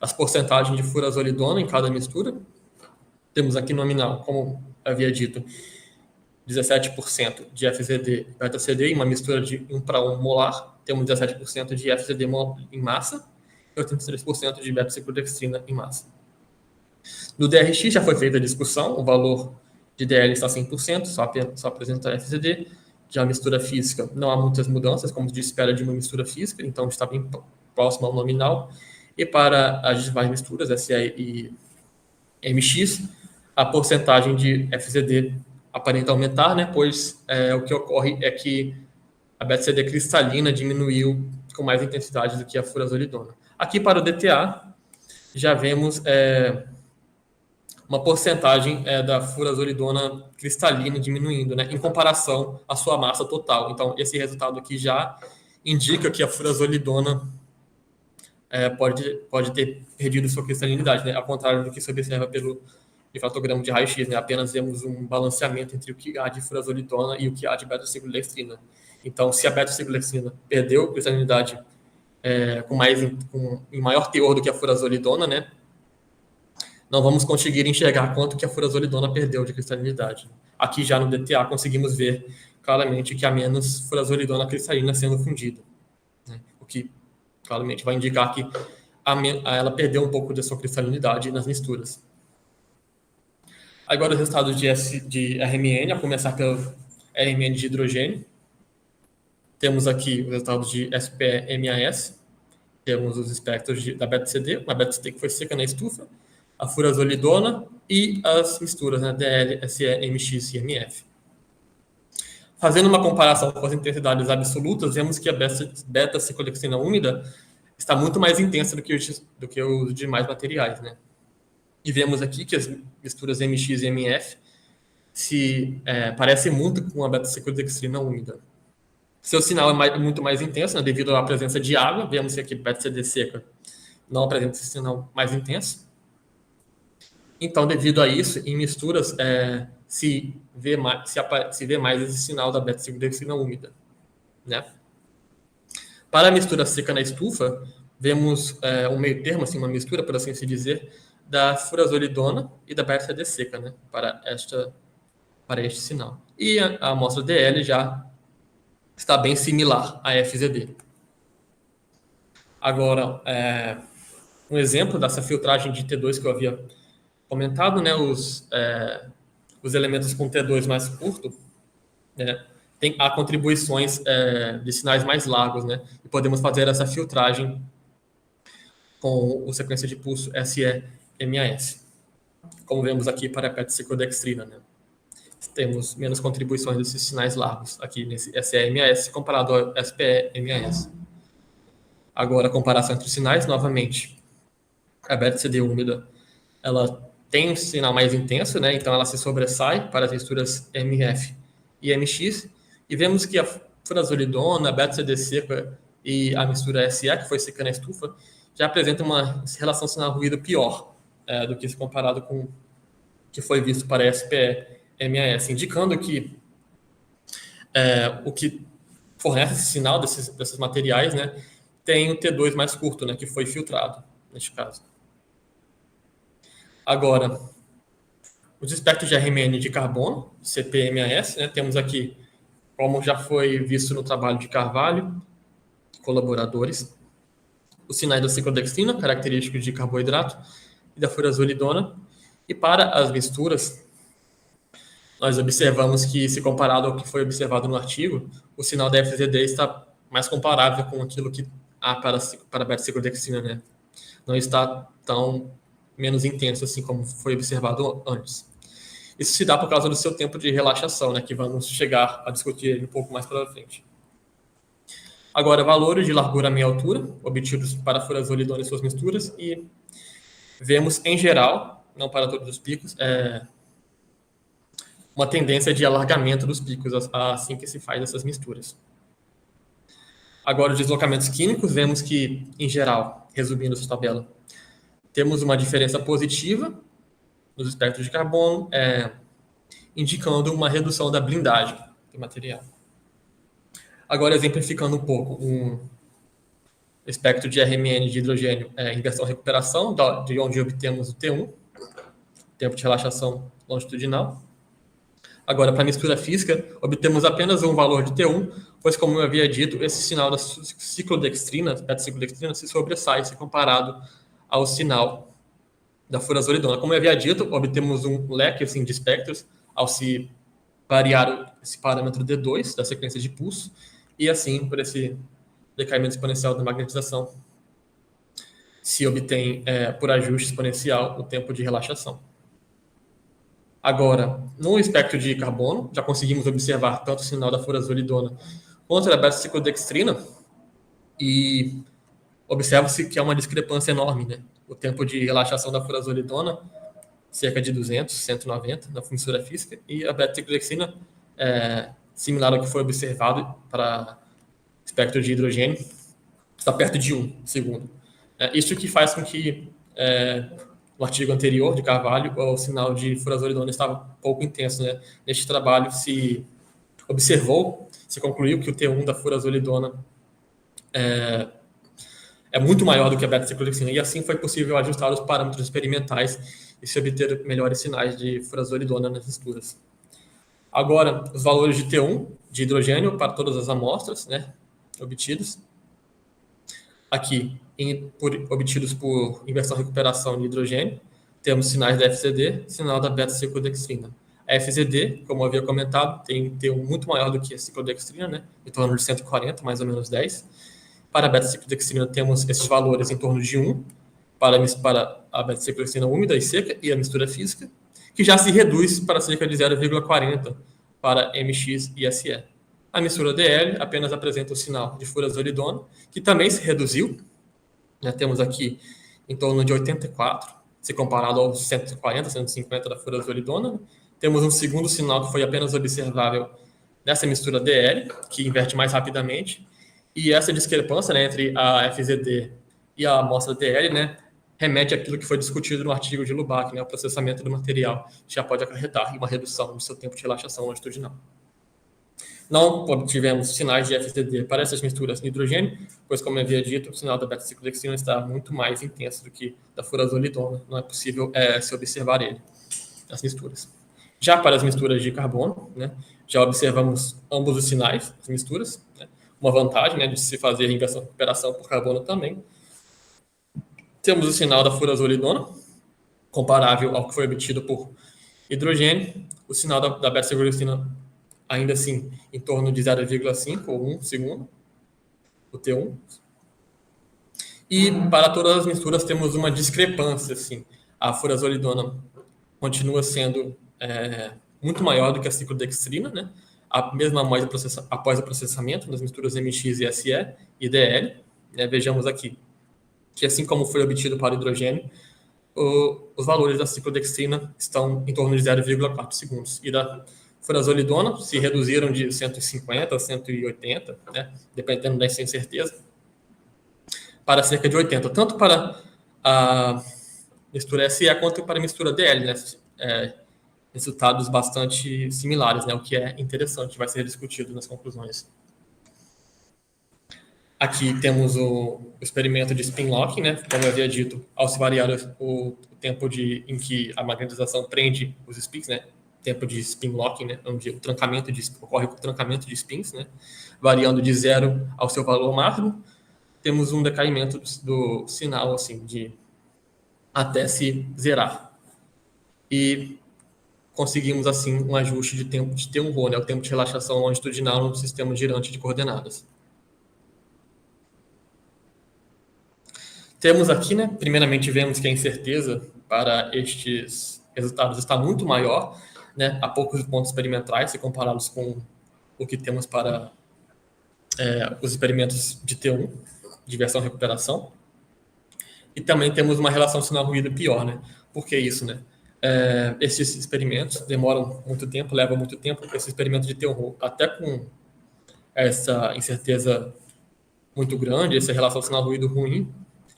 das porcentagens de furazolidona em cada mistura. Temos aqui nominal, como havia dito, 17% de FZD e beta-CD em uma mistura de 1 para 1 molar. Temos 17% de FZD em massa e 83% de beta-ciclodextrina em massa. No DRX já foi feita a discussão, o valor de DL está 100%, só apresenta FZD. Já a mistura física, não há muitas mudanças, como se espera de uma mistura física, então está bem próximo ao nominal. E para as demais misturas, SE e MX, a porcentagem de FZD aparenta aumentar, né? Pois o que ocorre é que a beta-CD cristalina diminuiu com mais intensidade do que a furazolidona. Aqui para o DTA, já vemos uma porcentagem da furazolidona cristalina diminuindo, né? Em comparação à sua massa total. Então, esse resultado aqui já indica que a furazolidona pode ter perdido sua cristalinidade, né? Ao contrário do que se observa pelo fotograma de raio-x, né? Apenas vemos um balanceamento entre o que há de furazolidona e o que há de beta-ciclodextrina. Então, se a beta-ciclodextrina perdeu cristalinidade em maior teor do que a furazolidona, né? Não vamos conseguir enxergar quanto que a furazolidona perdeu de cristalinidade. Aqui já no DTA conseguimos ver claramente que há menos furazolidona cristalina sendo fundida, né? O que claramente vai indicar que ela perdeu um pouco de sua cristalinidade nas misturas. Agora, os resultados de RMN, a começar pelo RMN de hidrogênio. Temos aqui os resultados de SPE-MAS, temos os espectros da beta-CD, uma beta-CD que foi seca na estufa, a furazolidona e as misturas, né, DL, SE, MX e MF. Fazendo uma comparação com as intensidades absolutas, vemos que a beta-ciclodextrina úmida está muito mais intensa do que os demais materiais, né? E vemos aqui que as misturas MX e MF parecem muito com a beta-ciclodextrina úmida. Seu sinal é muito mais intenso, né, devido à presença de água. Vemos que aqui beta-CD seca não apresenta esse sinal mais intenso. Então, devido a isso, em misturas se vê mais esse sinal da beta-ciclodextrina úmida, né? Para a mistura seca na estufa, vemos um meio termo, assim, uma mistura, por assim se dizer, da furazolidona e da beta-CD seca, né, para este sinal. E a amostra DL já está bem similar à FZD. Agora, um exemplo dessa filtragem de T2 que eu havia comentado, né, os elementos com T2 mais curto, né, há contribuições de sinais mais largos, né, e podemos fazer essa filtragem com a sequência de pulso SE-MAS, como vemos aqui para a beta-ciclodextrina, né. Temos menos contribuições desses sinais largos aqui nesse SE-MAS comparado ao SPE-MAS. Agora, a comparação entre os sinais, novamente, a beta-CD úmida, ela tem um sinal mais intenso, né? Então ela se sobressai para as misturas MF e MX, e vemos que a furazolidona, a beta-CD seca e a mistura SE, que foi seca na estufa, já apresentam uma relação sinal-ruído pior do que se comparado com o que foi visto para a SPE-MAS, indicando que o que fornece esse sinal desses materiais, né, tem o T2 mais curto, né, que foi filtrado, neste caso. Agora, os espectros de RMN de carbono, CP-MAS, né, temos aqui, como já foi visto no trabalho de Carvalho, colaboradores, os sinais da ciclodextrina, característicos de carboidrato, e da furazolidona. E para as misturas, nós observamos que, se comparado ao que foi observado no artigo, o sinal da FZD está mais comparável com aquilo que há para a beta-ciclodextrina, né? Não está tão menos intenso assim como foi observado antes. Isso se dá por causa do seu tempo de relaxação, né, que vamos chegar a discutir um pouco mais para frente. Agora, valores de largura meia altura, obtidos para a furazolidona e suas misturas, e vemos, em geral, não para todos os picos, uma tendência de alargamento dos picos assim que se faz essas misturas. Agora, os deslocamentos químicos, vemos que, em geral, resumindo essa tabela, temos uma diferença positiva nos espectros de carbono, indicando uma redução da blindagem do material. Agora, exemplificando um pouco, um espectro de RMN de hidrogênio inversão-recuperação, de onde obtemos o T1, tempo de relaxação longitudinal. Agora, para a mistura física, obtemos apenas um valor de T1, pois, como eu havia dito, esse sinal da ciclodextrina, beta-ciclodextrina, se sobressai se comparado ao sinal da furazolidona. Como eu havia dito, obtemos um leque assim, de espectros ao se variar esse parâmetro D2 da sequência de pulso, e assim, por esse decaimento exponencial da magnetização, se obtém, por ajuste exponencial, o tempo de relaxação. Agora, no espectro de carbono, já conseguimos observar tanto o sinal da furazolidona quanto da beta-ciclodextrina, e observa-se que há uma discrepância enorme, né? O tempo de relaxação da furazolidona, cerca de 200, 190 na mistura física, e a beta-ciclodextrina, similar ao que foi observado para espectro de hidrogênio, está perto de 1 segundo. Isso que faz com que, no artigo anterior de Carvalho, o sinal de furazolidona estava pouco intenso, né? Neste trabalho se concluiu que o T1 da furazolidona é muito maior do que a beta-ciclodextrina, e assim foi possível ajustar os parâmetros experimentais e se obter melhores sinais de furazolidona nas misturas. Agora, os valores de T1 de hidrogênio para todas as amostras, né, obtidos. aqui, obtidos por inversão-recuperação de hidrogênio, temos sinais da FZD, sinal da beta-ciclodextrina. A FZD, como eu havia comentado, tem um T1 muito maior do que a ciclodextrina, né? Em torno de 140, mais ou menos 10. Para a beta-ciclodextrina, temos esses valores em torno de 1, para a beta-ciclodextrina úmida e seca e a mistura física, que já se reduz para cerca de 0,40 para MX e SE. A mistura DL apenas apresenta o sinal de furazolidona, que também se reduziu, né? Temos aqui em torno de 84, se comparado aos 140, 150 da furazolidona. Temos um segundo sinal que foi apenas observável nessa mistura DL, que inverte mais rapidamente, e essa discrepância, né, entre a FZD e a amostra DL, né, remete àquilo que foi discutido no artigo de Lubac, né, o processamento do material já pode acarretar uma redução do seu tempo de relaxação longitudinal. Não obtivemos sinais de FZD para essas misturas de hidrogênio, pois, como eu havia dito, o sinal da beta-ciclodextrina está muito mais intenso do que da furazolidona. Não é possível se observar ele, as misturas. Já para as misturas de carbono, né, já observamos ambos os sinais, as misturas, né, uma vantagem, né, de se fazer inversão-recuperação por carbono também. Temos o sinal da furazolidona, comparável ao que foi obtido por hidrogênio. O sinal da beta-ciclodextrina, ainda assim, em torno de 0,5 ou 1 segundo, o T1. E para todas as misturas temos uma discrepância, assim. A furazolidona continua sendo muito maior do que a ciclodextrina, né? A mesma após o processamento das misturas MX e SE e DL. Né? Vejamos aqui que, assim como foi obtido para o hidrogênio, os valores da ciclodextrina estão em torno de 0,4 segundos. E da furazolidona se reduziram de 150 a 180, né? Dependendo da incerteza, para cerca de 80, tanto para a mistura SE quanto para a mistura DL, né? Resultados bastante similares, né? O que é interessante, vai ser discutido nas conclusões. Aqui temos o experimento de spin locking, né? Como eu havia dito, ao se variar o tempo em que a magnetização prende os spins, né? Tempo de spin locking, né? Onde ocorre o trancamento de spins, né? Variando de 0 ao seu valor máximo, temos um decaimento do sinal, assim, até se zerar. E conseguimos, assim, um ajuste de tempo de T1ρ, né? O tempo de relaxação longitudinal no sistema girante de coordenadas. Temos aqui, né? Primeiramente, vemos que a incerteza para estes resultados está muito maior, né? Há poucos pontos experimentais, se comparados com o que temos para os experimentos de T1, de versão-recuperação. E também temos uma relação sinal-ruído pior, né? Por que isso, né? Esses experimentos demoram muito tempo, levam muito tempo. Esse experimento de T1, até com essa incerteza muito grande, essa relação sinal-ruído ruim,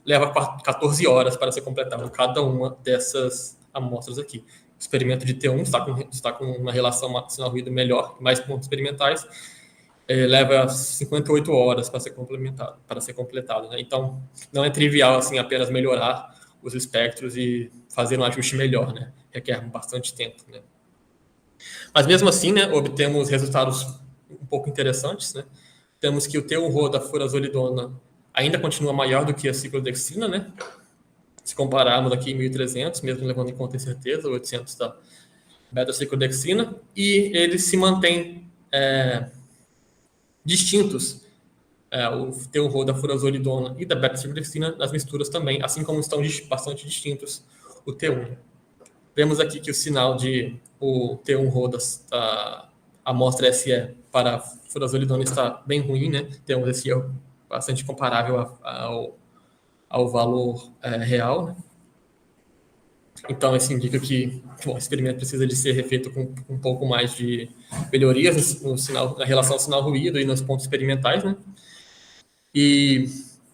leva 14 horas para ser completado cada uma dessas amostras aqui. O experimento de T1 está com uma relação sinal-ruído melhor, mais pontos experimentais, leva 58 horas para ser completado. Né? Então, não é trivial assim apenas melhorar os espectros e fazer um ajuste melhor, né? Requer bastante tempo. Né? Mas mesmo assim, né, obtemos resultados um pouco interessantes. Né? Temos que o T1ρ da furazolidona ainda continua maior do que a ciclodextrina, né? Se compararmos aqui 1.300, mesmo levando em conta a incerteza, 800 da beta-ciclodextrina, e eles se mantêm distintos, o T1ρ da furazolidona e da beta-ciclodextrina nas misturas também, assim como estão bastante distintos o T1. Vemos aqui que o sinal o T1ρ da amostra SE para a furazolidona está bem ruim, né? Temos esse erro bastante comparável ao valor real, né? Então, isso indica que o experimento precisa de ser refeito com um pouco mais de melhorias na relação sinal-ruído e nos pontos experimentais, né?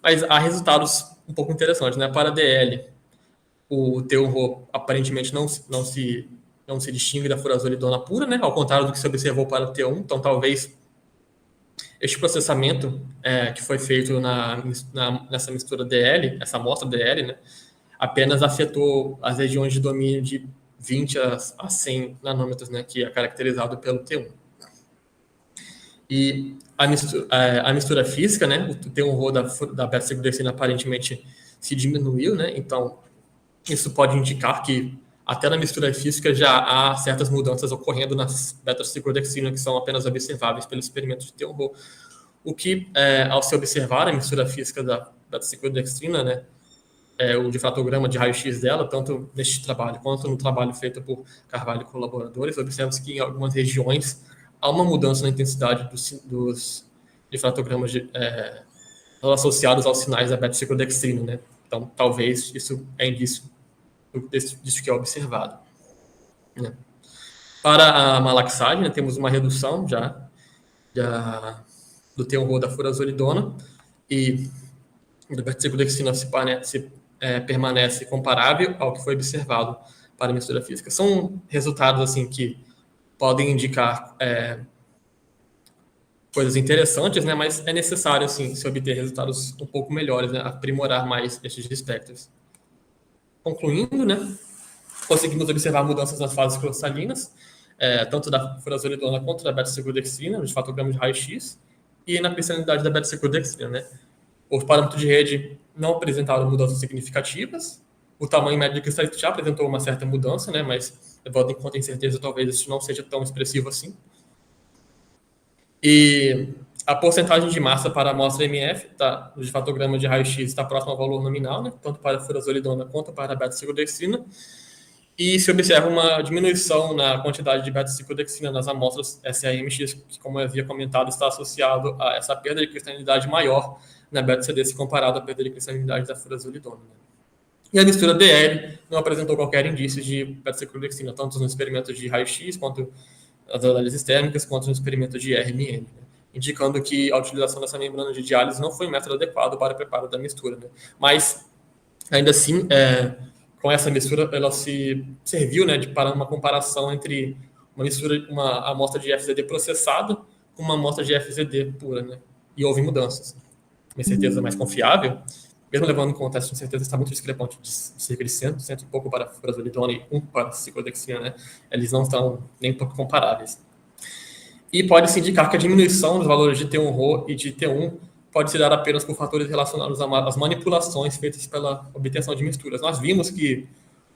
Mas há resultados um pouco interessantes, né? Para a DL, o T1ρ aparentemente não se distingue da furazolidona pura, né? Ao contrário do que se observou para o T1. Então, talvez este processamento que foi feito nessa mistura DL, essa amostra DL, né, apenas afetou as regiões de domínio de 20 a 100 nanômetros, né, que é caracterizado pelo T1. E a mistura física, né, o T1-Rho da beta-ciclodextrina aparentemente se diminuiu, né, então isso pode indicar que até na mistura física já há certas mudanças ocorrendo nas beta-ciclodextrina que são apenas observáveis pelo experimento de T1-Rho. O que, ao se observar a mistura física da beta-ciclodextrina, né, o difratograma de raio-x dela, tanto neste trabalho quanto no trabalho feito por Carvalho e colaboradores, observa-se que em algumas regiões há uma mudança na intensidade dos difratogramas associados aos sinais da beta-ciclodextrina, né? Então, talvez isso é indício disso que é observado. Né? Para a malaxagem, né, temos uma redução já do T1-Rho da furazolidona e da beta-ciclodextrina permanece comparável ao que foi observado para a mistura física. São resultados assim que podem indicar coisas interessantes, né? Mas é necessário assim se obter resultados um pouco melhores, né? Aprimorar mais estes espectros. Concluindo, né? Conseguimos observar mudanças nas fases cristalinas, tanto da furazolidona quanto da beta-ciclodextrina, nos difratogramas de raio-x, e na cristalidade da beta-ciclodextrina, né? Os parâmetros de rede não apresentaram mudanças significativas. O tamanho médio de cristalito já apresentou uma certa mudança, né? Mas, levando em conta a incerteza, talvez isso não seja tão expressivo assim. E a porcentagem de massa para a amostra MF do difratograma de raio-x está próxima ao valor nominal, né? Tanto para a furazolidona quanto para a beta-ciclodextrina. E se observa uma diminuição na quantidade de beta-ciclodextrina nas amostras SAMX, que, como eu havia comentado, está associado a essa perda de cristalinidade maior na beta-CD se comparado à perda de cristalinidade da furazolidona. E a mistura DL não apresentou qualquer indício de beta-ciclodextrina, tanto no experimento de raio-x, quanto nas análises térmicas, quanto no experimento de RMN, né? Indicando que a utilização dessa membrana de diálise não foi um método adequado para o preparo da mistura. Né? Mas, ainda assim, com essa mistura, ela se serviu, né, para uma comparação entre uma amostra de FZD processada com uma amostra de FZD pura, né? E houve mudanças. Uma certeza mais confiável, mesmo levando em conta essa certeza está muito discrepante de cerca de 100 e pouco para a furazolidona e 1 para a ciclodextrina, né? Eles não estão nem um pouco comparáveis. E pode-se indicar que a diminuição dos valores de T1-Rho e de T1 pode se dar apenas por fatores relacionados às manipulações feitas pela obtenção de misturas. Nós vimos que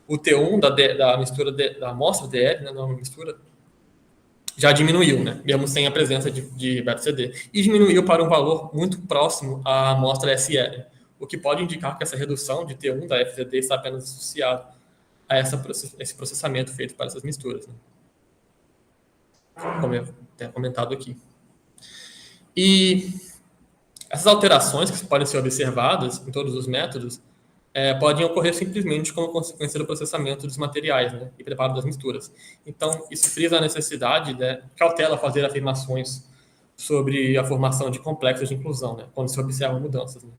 o T1 da mistura da amostra DL, né, na mistura, já diminuiu, né, mesmo sem a presença de beta-CD, e diminuiu para um valor muito próximo à amostra SL, o que pode indicar que essa redução de T1 da FZD está apenas associada a esse processamento feito para essas misturas, né? Como eu tenho comentado aqui. E essas alterações que podem ser observadas em todos os métodos podem ocorrer simplesmente como consequência do processamento dos materiais, né, e preparo das misturas. Então, isso frisa a necessidade, né, cautela fazer afirmações sobre a formação de complexos de inclusão, né, quando se observam mudanças. Né.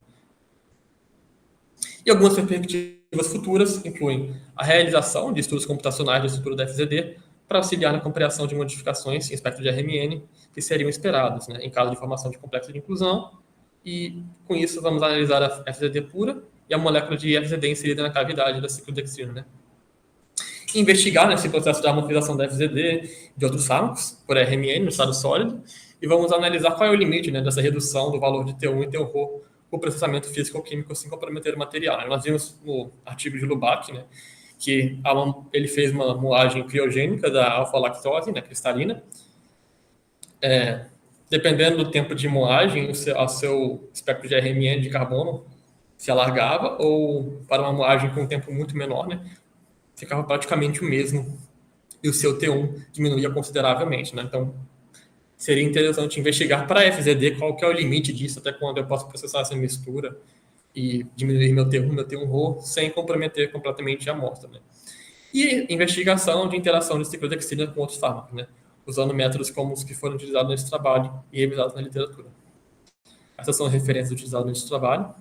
E algumas perspectivas futuras incluem a realização de estudos computacionais de estrutura da FZD para auxiliar na compreensão de modificações em espectro de RMN que seriam esperados, né, em caso de formação de complexo de inclusão. E, com isso, vamos analisar a FZD pura e a molécula de FZD inserida na cavidade da ciclodextrina, né? Investigar nesse processo de amortização da FZD e de outros fármacos por RMN no estado sólido e vamos analisar qual é o limite, né, dessa redução do valor de T1 e T1-Rho com o processamento físico-químico sem comprometer o material. Né? Nós vimos no artigo de Lubac, né, que ele fez uma moagem criogênica da alfa-lactose, né, cristalina. Dependendo do tempo de moagem, o seu espectro de RMN de carbono se alargava, ou para uma moagem com um tempo muito menor, né, ficava praticamente o mesmo, e o seu T1 diminuía consideravelmente. Né? Então, seria interessante investigar para a FZD qual que é o limite disso, até quando eu posso processar essa mistura e diminuir meu T1-Rho sem comprometer completamente a amostra. Né? E investigação de interação de ciclodextrina com outros fármacos, né? Usando métodos como os que foram utilizados nesse trabalho e revisados na literatura. Essas são as referências utilizadas nesse trabalho.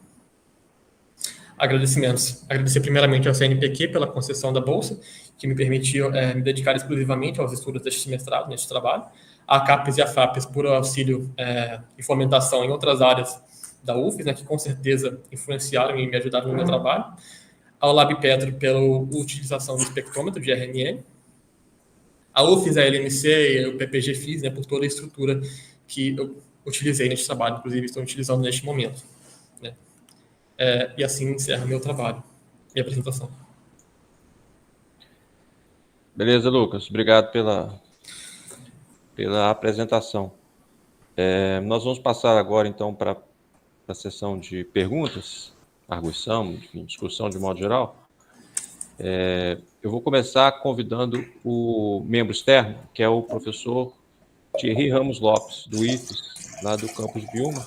Agradecimentos. Agradecer primeiramente ao CNPq pela concessão da bolsa, que me permitiu me dedicar exclusivamente aos estudos deste mestrado, neste trabalho. A CAPES e a FAPES por auxílio e fomentação em outras áreas da UFES, né, que com certeza influenciaram e me ajudaram no meu trabalho. Ao Lab Petro pela utilização do espectrômetro de RNN. a UFES, a LMC, o PPG Fiz, né, por toda a estrutura que eu utilizei neste trabalho, inclusive estou utilizando neste momento. Né? E assim encerra meu trabalho e apresentação. Beleza, Lucas. Obrigado pela apresentação. Nós vamos passar agora, então, para a sessão de perguntas, arguição, enfim, discussão de modo geral. Eu vou começar convidando o membro externo, que é o professor Thierry Ramos Lopes, do IFES, lá do campus de Biúma.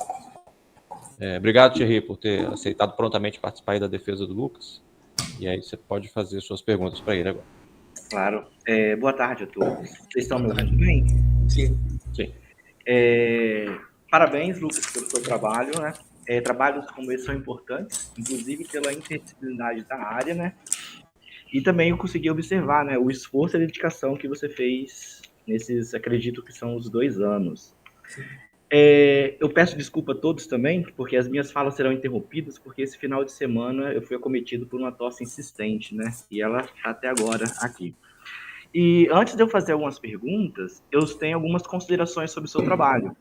Obrigado, Thierry, por ter aceitado prontamente participar aí da defesa do Lucas. E aí você pode fazer suas perguntas para ele agora. Claro. Boa tarde a todos. Vocês estão me ouvindo bem? Sim. Sim. Parabéns, Lucas, pelo seu trabalho, né? Trabalhos como esse são importantes, inclusive pela interdisciplinaridade da área, né? E também eu consegui observar, né, o esforço e a dedicação que você fez nesses, acredito que são os 2 anos. Eu peço desculpa a todos também, porque as minhas falas serão interrompidas, porque esse final de semana eu fui acometido por uma tosse insistente, né? E ela está até agora aqui. E antes de eu fazer algumas perguntas, eu tenho algumas considerações sobre o seu trabalho.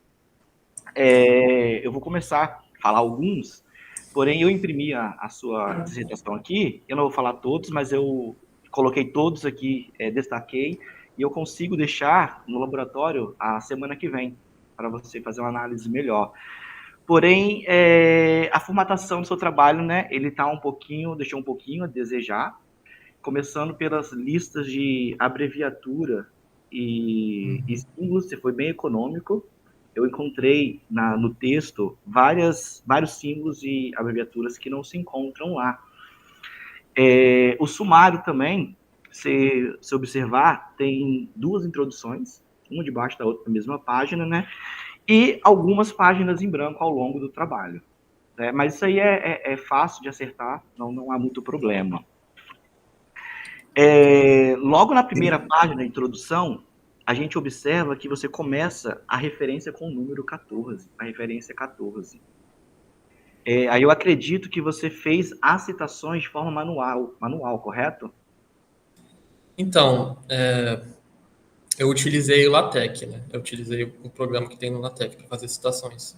Eu vou começar a falar alguns, porém eu imprimi a sua dissertação aqui, eu não vou falar todos, mas eu coloquei todos aqui, destaquei, e eu consigo deixar no laboratório a semana que vem, para você fazer uma análise melhor. Porém, a formatação do seu trabalho, né, ele deixou um pouquinho a desejar, começando pelas listas de abreviatura e símbolos, você foi bem econômico. Eu encontrei no texto vários símbolos e abreviaturas que não se encontram lá. O sumário também, se observar, tem 2 introduções, uma debaixo da outra na mesma página, né? E algumas páginas em branco ao longo do trabalho. Né? Mas isso aí é fácil de acertar, não há muito problema. Logo na primeira página da introdução, a gente observa que você começa a referência com o número 14, a referência 14. Aí eu acredito que você fez as citações de forma manual, correto? Então, eu utilizei o LaTeX, né? Eu utilizei o programa que tem no LaTeX para fazer citações.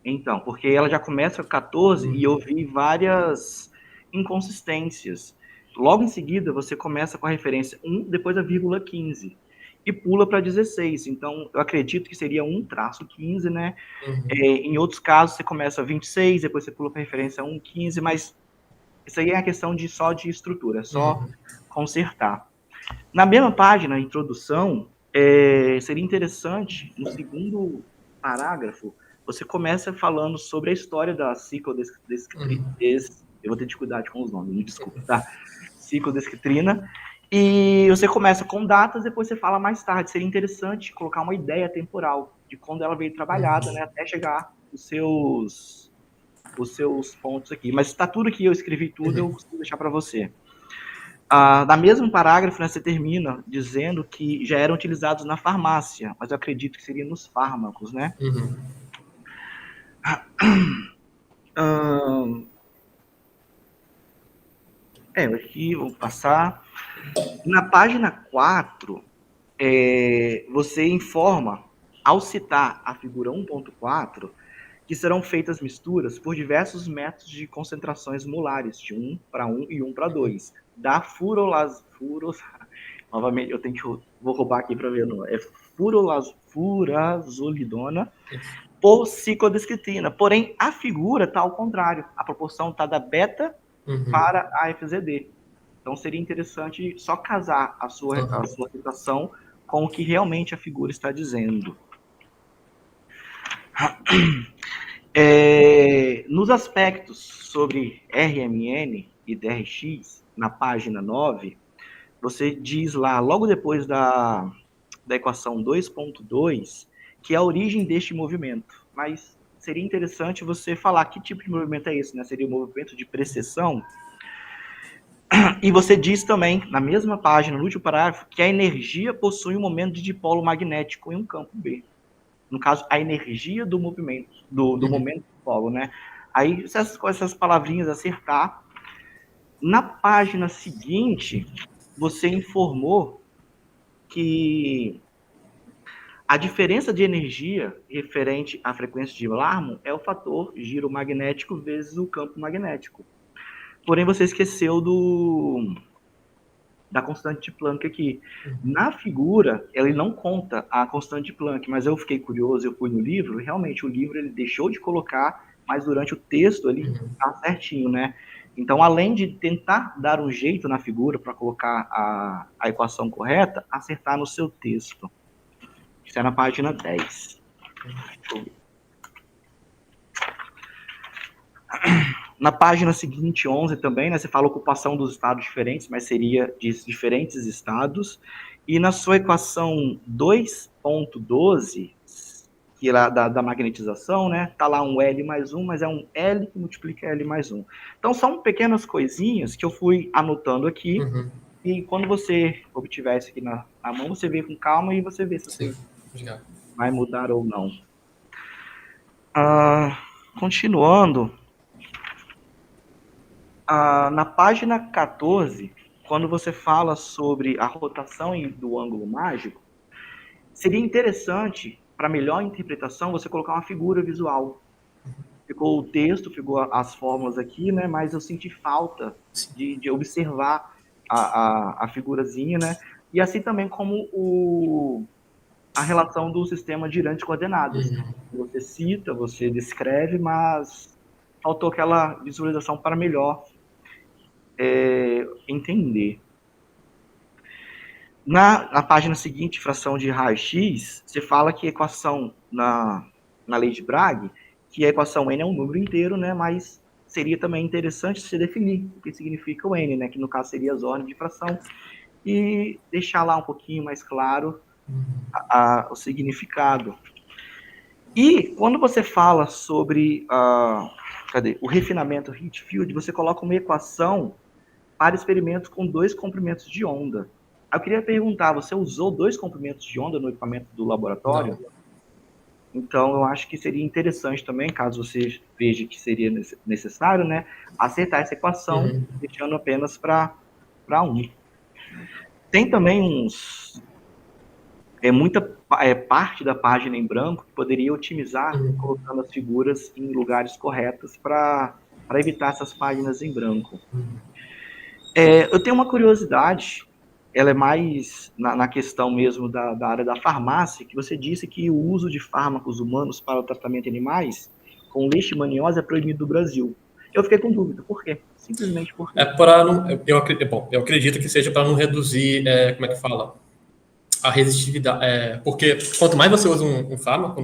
Então, porque ela já começa com 14 e eu vi várias inconsistências. Logo em seguida, você começa com a referência 1, depois a vírgula 15, e pula para 16. Então, eu acredito que seria 1-15, né? Em outros casos, você começa 26, depois você pula para a referência 1,15, mas isso aí é a questão só de estrutura, é só consertar. Na mesma página, introdução, seria interessante, no segundo parágrafo, você começa falando sobre a história da ciclodescritrina. Eu vou ter dificuldade com os nomes, me desculpa, tá? Ciclodescritrina. E você começa com datas, depois você fala mais tarde. Seria interessante colocar uma ideia temporal de quando ela veio trabalhada, né, até chegar os seus pontos aqui. Mas está tudo aqui, eu escrevi tudo, eu consigo deixar para você. Na mesmo parágrafo, né, você termina dizendo que já eram utilizados na farmácia, mas eu acredito que seria nos fármacos, né? Aqui vou passar. Na página 4, você informa, ao citar a figura 1.4, que serão feitas misturas por diversos métodos de concentrações molares, de 1 para 1 e 1 para 2, da novamente, vou roubar aqui para ver, não, furazolidona por ciclodescritina. Porém, a figura está ao contrário, a proporção está da beta para a FZD. Então, seria interessante só casar a sua citação com o que realmente a figura está dizendo. Nos aspectos sobre RMN e DRX, na página 9, você diz lá, logo depois da equação 2.2, que é a origem deste movimento. Mas seria interessante você falar que tipo de movimento é esse, né? Seria o movimento de precessão. E você diz também, na mesma página, no último parágrafo, que a energia possui um momento de dipolo magnético em um campo B. No caso, a energia do movimento, do momento do polo, né? Aí, com essas palavrinhas acertar, na página seguinte, você informou que a diferença de energia referente à frequência de Larmor é o fator giro magnético vezes o campo magnético. Porém, você esqueceu da constante de Planck aqui. Na figura, ele não conta a constante de Planck, mas eu fiquei curioso, eu fui no livro, e realmente o livro ele deixou de colocar, mas durante o texto ele tá certinho, né? Então, além de tentar dar um jeito na figura para colocar a equação correta, acertar no seu texto. Isso é na página 10. Deixa eu ver. Na página seguinte, 11 também, né, você fala ocupação dos estados diferentes, mas seria de diferentes estados. E na sua equação 2.12, que é lá da magnetização, né, tá lá um L mais 1, mas é um L que multiplica L mais 1. Então, são pequenas coisinhas que eu fui anotando aqui, e quando você obtiver isso aqui na mão, você vê com calma e você vê se você vai mudar ou não. Continuando, na página 14, quando você fala sobre a rotação do ângulo mágico, seria interessante, para melhor interpretação, você colocar uma figura visual. Ficou o texto, ficou as fórmulas aqui, né? Mas eu senti falta de observar a figurazinha, né? E assim também como a relação do sistema girante de coordenadas. Você cita, você descreve, mas faltou aquela visualização para melhor entender. Na página seguinte, fração de raio-x, você fala que a equação na lei de Bragg, que a equação n é um número inteiro, né? Mas seria também interessante você definir o que significa o n, né? Que no caso seria as ordens de fração, e deixar lá um pouquinho mais claro o significado. E quando você fala sobre o refinamento Ricci-Field, você coloca uma equação para experimentos com 2 comprimentos de onda. Eu queria perguntar, você usou 2 comprimentos de onda no equipamento do laboratório? Não. Então, eu acho que seria interessante também, caso você veja que seria necessário, né, acertar essa equação, deixando apenas para 1. Tem também muita parte da página em branco que poderia otimizar colocando as figuras em lugares corretos para evitar essas páginas em branco. Eu tenho uma curiosidade, ela é mais na questão mesmo da área da farmácia, que você disse que o uso de fármacos humanos para o tratamento de animais com leishmaniose é proibido no Brasil. Eu fiquei com dúvida, por quê? Simplesmente por quê? Eu acredito que seja para não reduzir, como é que fala? A resistividade. Porque quanto mais você usa um fármaco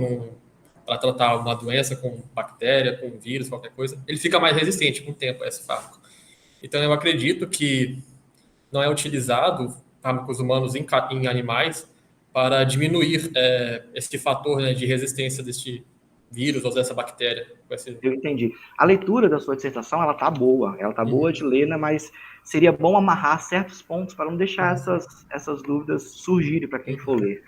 para tratar uma doença com bactéria, com vírus, qualquer coisa, ele fica mais resistente com o tempo a esse fármaco. Então, eu acredito que não é utilizado fármacos humanos em animais para diminuir esse fator, né, de resistência deste vírus ou dessa bactéria. Eu entendi. A leitura da sua dissertação, ela tá boa. Ela tá boa de ler, né, mas seria bom amarrar certos pontos para não deixar essas dúvidas surgirem para quem for ler.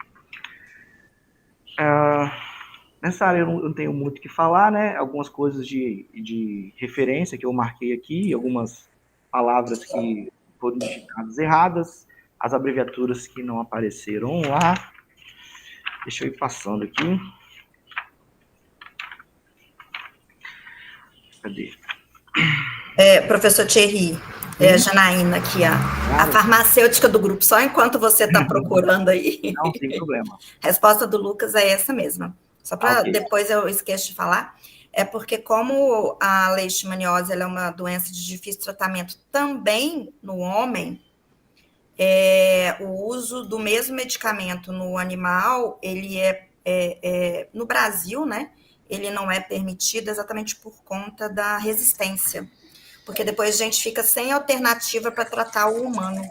Nessa área eu não tenho muito o que falar, né? Algumas coisas de referência que eu marquei aqui, algumas palavras que foram digitadas erradas, as abreviaturas que não apareceram lá. Deixa eu ir passando aqui. Cadê? Professor Thierry, Janaína aqui, a farmacêutica do grupo, só enquanto você está procurando aí. Não tem problema. A resposta do Lucas é essa mesma. Só para depois eu esqueço de falar. É porque como a leishmaniose ela é uma doença de difícil tratamento também no homem, o uso do mesmo medicamento no animal, ele no Brasil, né? Ele não é permitido exatamente por conta da resistência. Porque depois a gente fica sem alternativa para tratar o humano.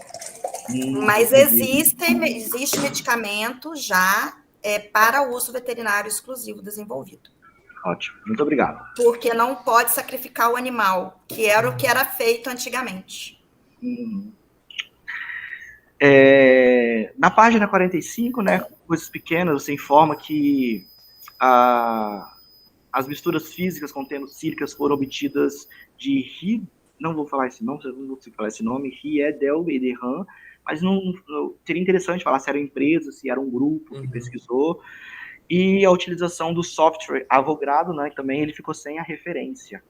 Mas existe medicamento já para uso veterinário exclusivo desenvolvido. Ótimo, muito obrigado. Porque não pode sacrificar o animal, que era o que era feito antigamente. Na página 45, né, coisas pequenas, você informa que as misturas físicas contendo sílicas foram obtidas de não vou falar esse nome, não vou falar esse nome, Riedelwederhan, mas seria interessante falar se era empresa, se era um grupo que pesquisou, e a utilização do software Avogadro, né, também ele ficou sem a referência.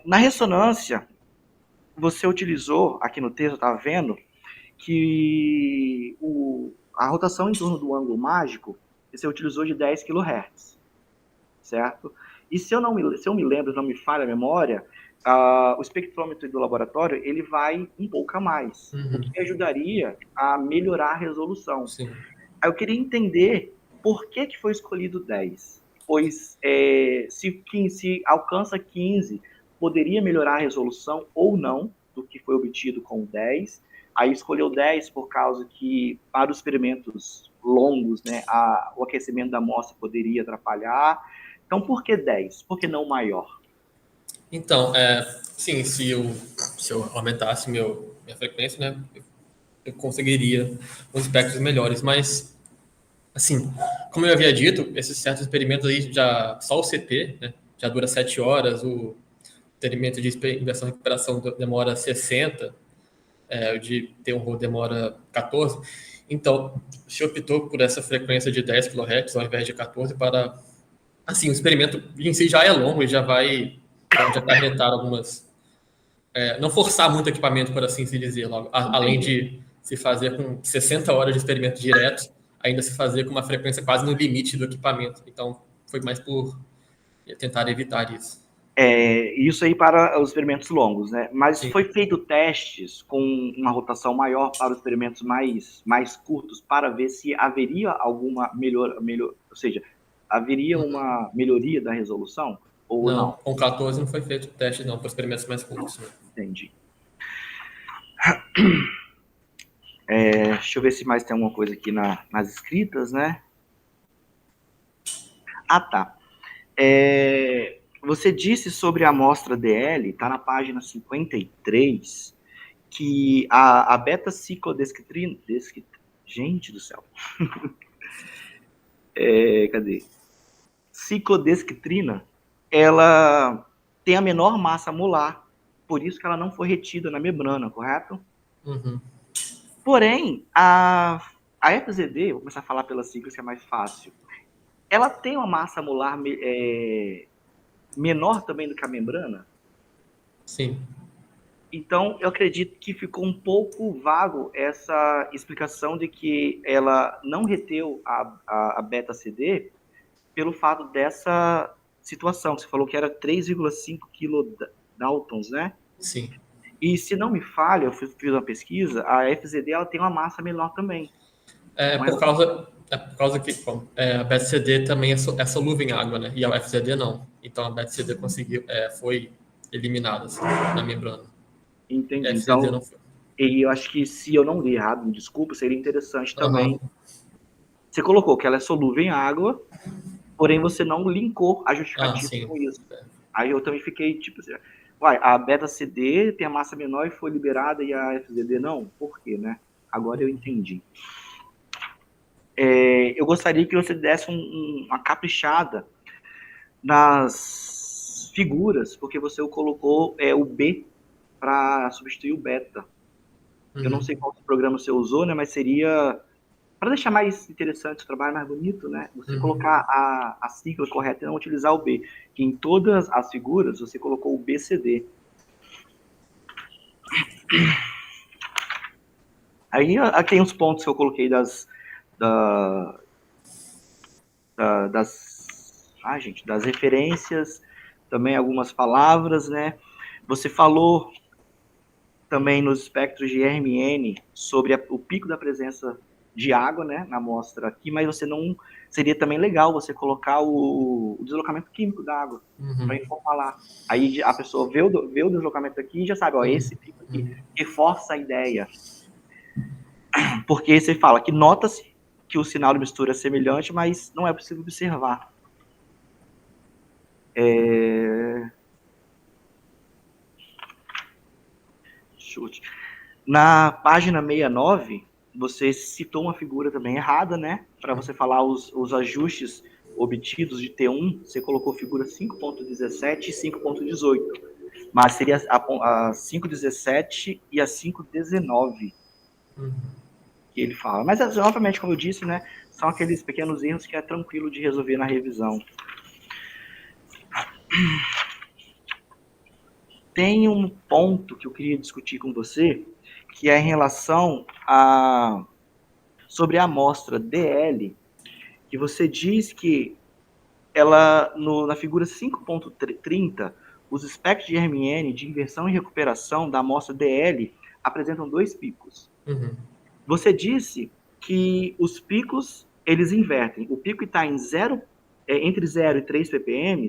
Na ressonância, você utilizou, aqui no texto eu estava vendo, que a rotação em torno do ângulo mágico, você utilizou de 10 kHz, certo? E se eu me lembro, não me falha a memória, o espectrômetro do laboratório, ele vai um pouco a mais, o que ajudaria a melhorar a resolução. Sim. Aí eu queria entender por que foi escolhido 10, pois se alcança 15, poderia melhorar a resolução ou não do que foi obtido com 10. Aí escolheu 10 por causa que, para os experimentos longos, né, o aquecimento da amostra poderia atrapalhar. Então, por que 10? Por que não maior? Então, sim, se eu aumentasse minha frequência, né, eu conseguiria uns espectros melhores, mas, assim, como eu havia dito, esses certos experimentos aí, só o CT, né, já dura 7 horas, o experimento de inversão e recuperação demora 60, o de T1 demora 14. Então, se optou por essa frequência de 10 kHz ao invés de 14 para... Assim, o experimento em si já é longo e já vai acarretar algumas... não forçar muito equipamento, por assim se dizer, logo. Além de se fazer com 60 horas de experimento direto, ainda se fazer com uma frequência quase no limite do equipamento. Então, foi mais por tentar evitar isso. Isso aí para os experimentos longos, né? Mas Sim. foi feito testes com uma rotação maior para os experimentos mais curtos para ver se haveria alguma ou seja, haveria uma melhoria da resolução ou não? Com 14 não foi feito teste não, para experimentos mais curtos. Né? Entendi. Deixa eu ver se mais tem alguma coisa aqui nas escritas, né? Ah, tá. Você disse sobre a amostra DL, está na página 53, que a beta-ciclodescritrina... Gente do céu. Cadê? Ciclodescritrina, ela tem a menor massa molar, por isso que ela não foi retida na membrana, correto? Uhum. Porém, a FZD, vou começar a falar pelas siglas que é mais fácil, ela tem uma massa molar menor também do que a membrana? Sim. Então, eu acredito que ficou um pouco vago essa explicação de que ela não reteu a beta-CD pelo fato dessa situação. Você falou que era 3,5 kilodaltons, né? Sim. E se não me falha, eu fiz uma pesquisa, a FZD ela tem uma massa menor também. Por causa que a beta-CD também é solúvel em água, né? E a FZD não. Então a beta-CD foi eliminada assim, na membrana. Entendi. Então, não foi. E eu acho que se eu não li errado, desculpa, seria interessante também. Você colocou que ela é solúvel em água, porém você não linkou a justificativa com isso. Aí eu também fiquei tipo assim, a beta-CD tem a massa menor e foi liberada e a FZD não? Por quê, né? Agora eu entendi. Eu gostaria que você desse uma caprichada nas figuras, porque você colocou o B para substituir o beta. Eu não sei qual programa você usou, né? Mas seria para deixar mais interessante o trabalho, mais bonito, né? Você colocar a sigla correta e não utilizar o B. Que em todas as figuras você colocou o BCD. Aí tem uns pontos que eu coloquei das referências, também algumas palavras, né? Você falou também nos espectros de RMN sobre o pico da presença de água, né, na amostra aqui, mas você não... Seria também legal você colocar o deslocamento químico da água, para informar lá. Aí a pessoa vê o deslocamento aqui e já sabe, esse pico aqui, reforça a ideia. Porque você fala que nota-se que o sinal de mistura é semelhante, mas não é possível observar. Na página 69, você citou uma figura também errada, né? Para você falar os ajustes obtidos de T1, você colocou figura 5.17 e 5.18. Mas seria a 5,17 e a 5,19 que ele fala. Mas, novamente, como eu disse, né, são aqueles pequenos erros que é tranquilo de resolver na revisão. Tem um ponto que eu queria discutir com você, que é em relação sobre a amostra DL, que você diz que ela, na figura 5.30, os espectros de RMN de inversão e recuperação da amostra DL apresentam 2 picos. Você disse que os picos, eles invertem. O pico está entre 0 e 3 ppm,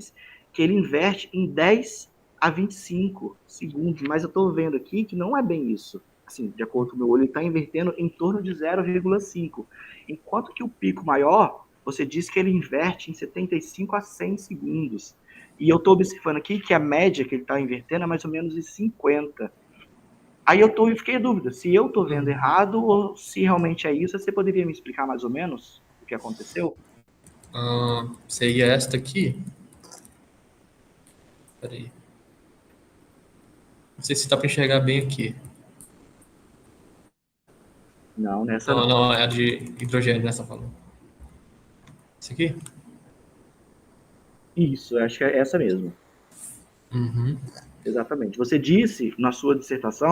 que ele inverte em 10 a 25 segundos. Mas eu estou vendo aqui que não é bem isso. Assim, de acordo com o meu olho, ele está invertendo em torno de 0,5. Enquanto que o pico maior, você disse que ele inverte em 75 a 100 segundos. E eu estou observando aqui que a média que ele está invertendo é mais ou menos em 50. Aí eu fiquei em dúvida se eu estou vendo errado ou se realmente é isso. Você poderia me explicar mais ou menos o que aconteceu? Seria esta aqui. Peraí. Não sei se dá para enxergar bem aqui. Não, nessa não. Não, é a de hidrogênio, nessa falando. Isso aqui? Isso, eu acho que é essa mesmo. Exatamente. Você disse na sua dissertação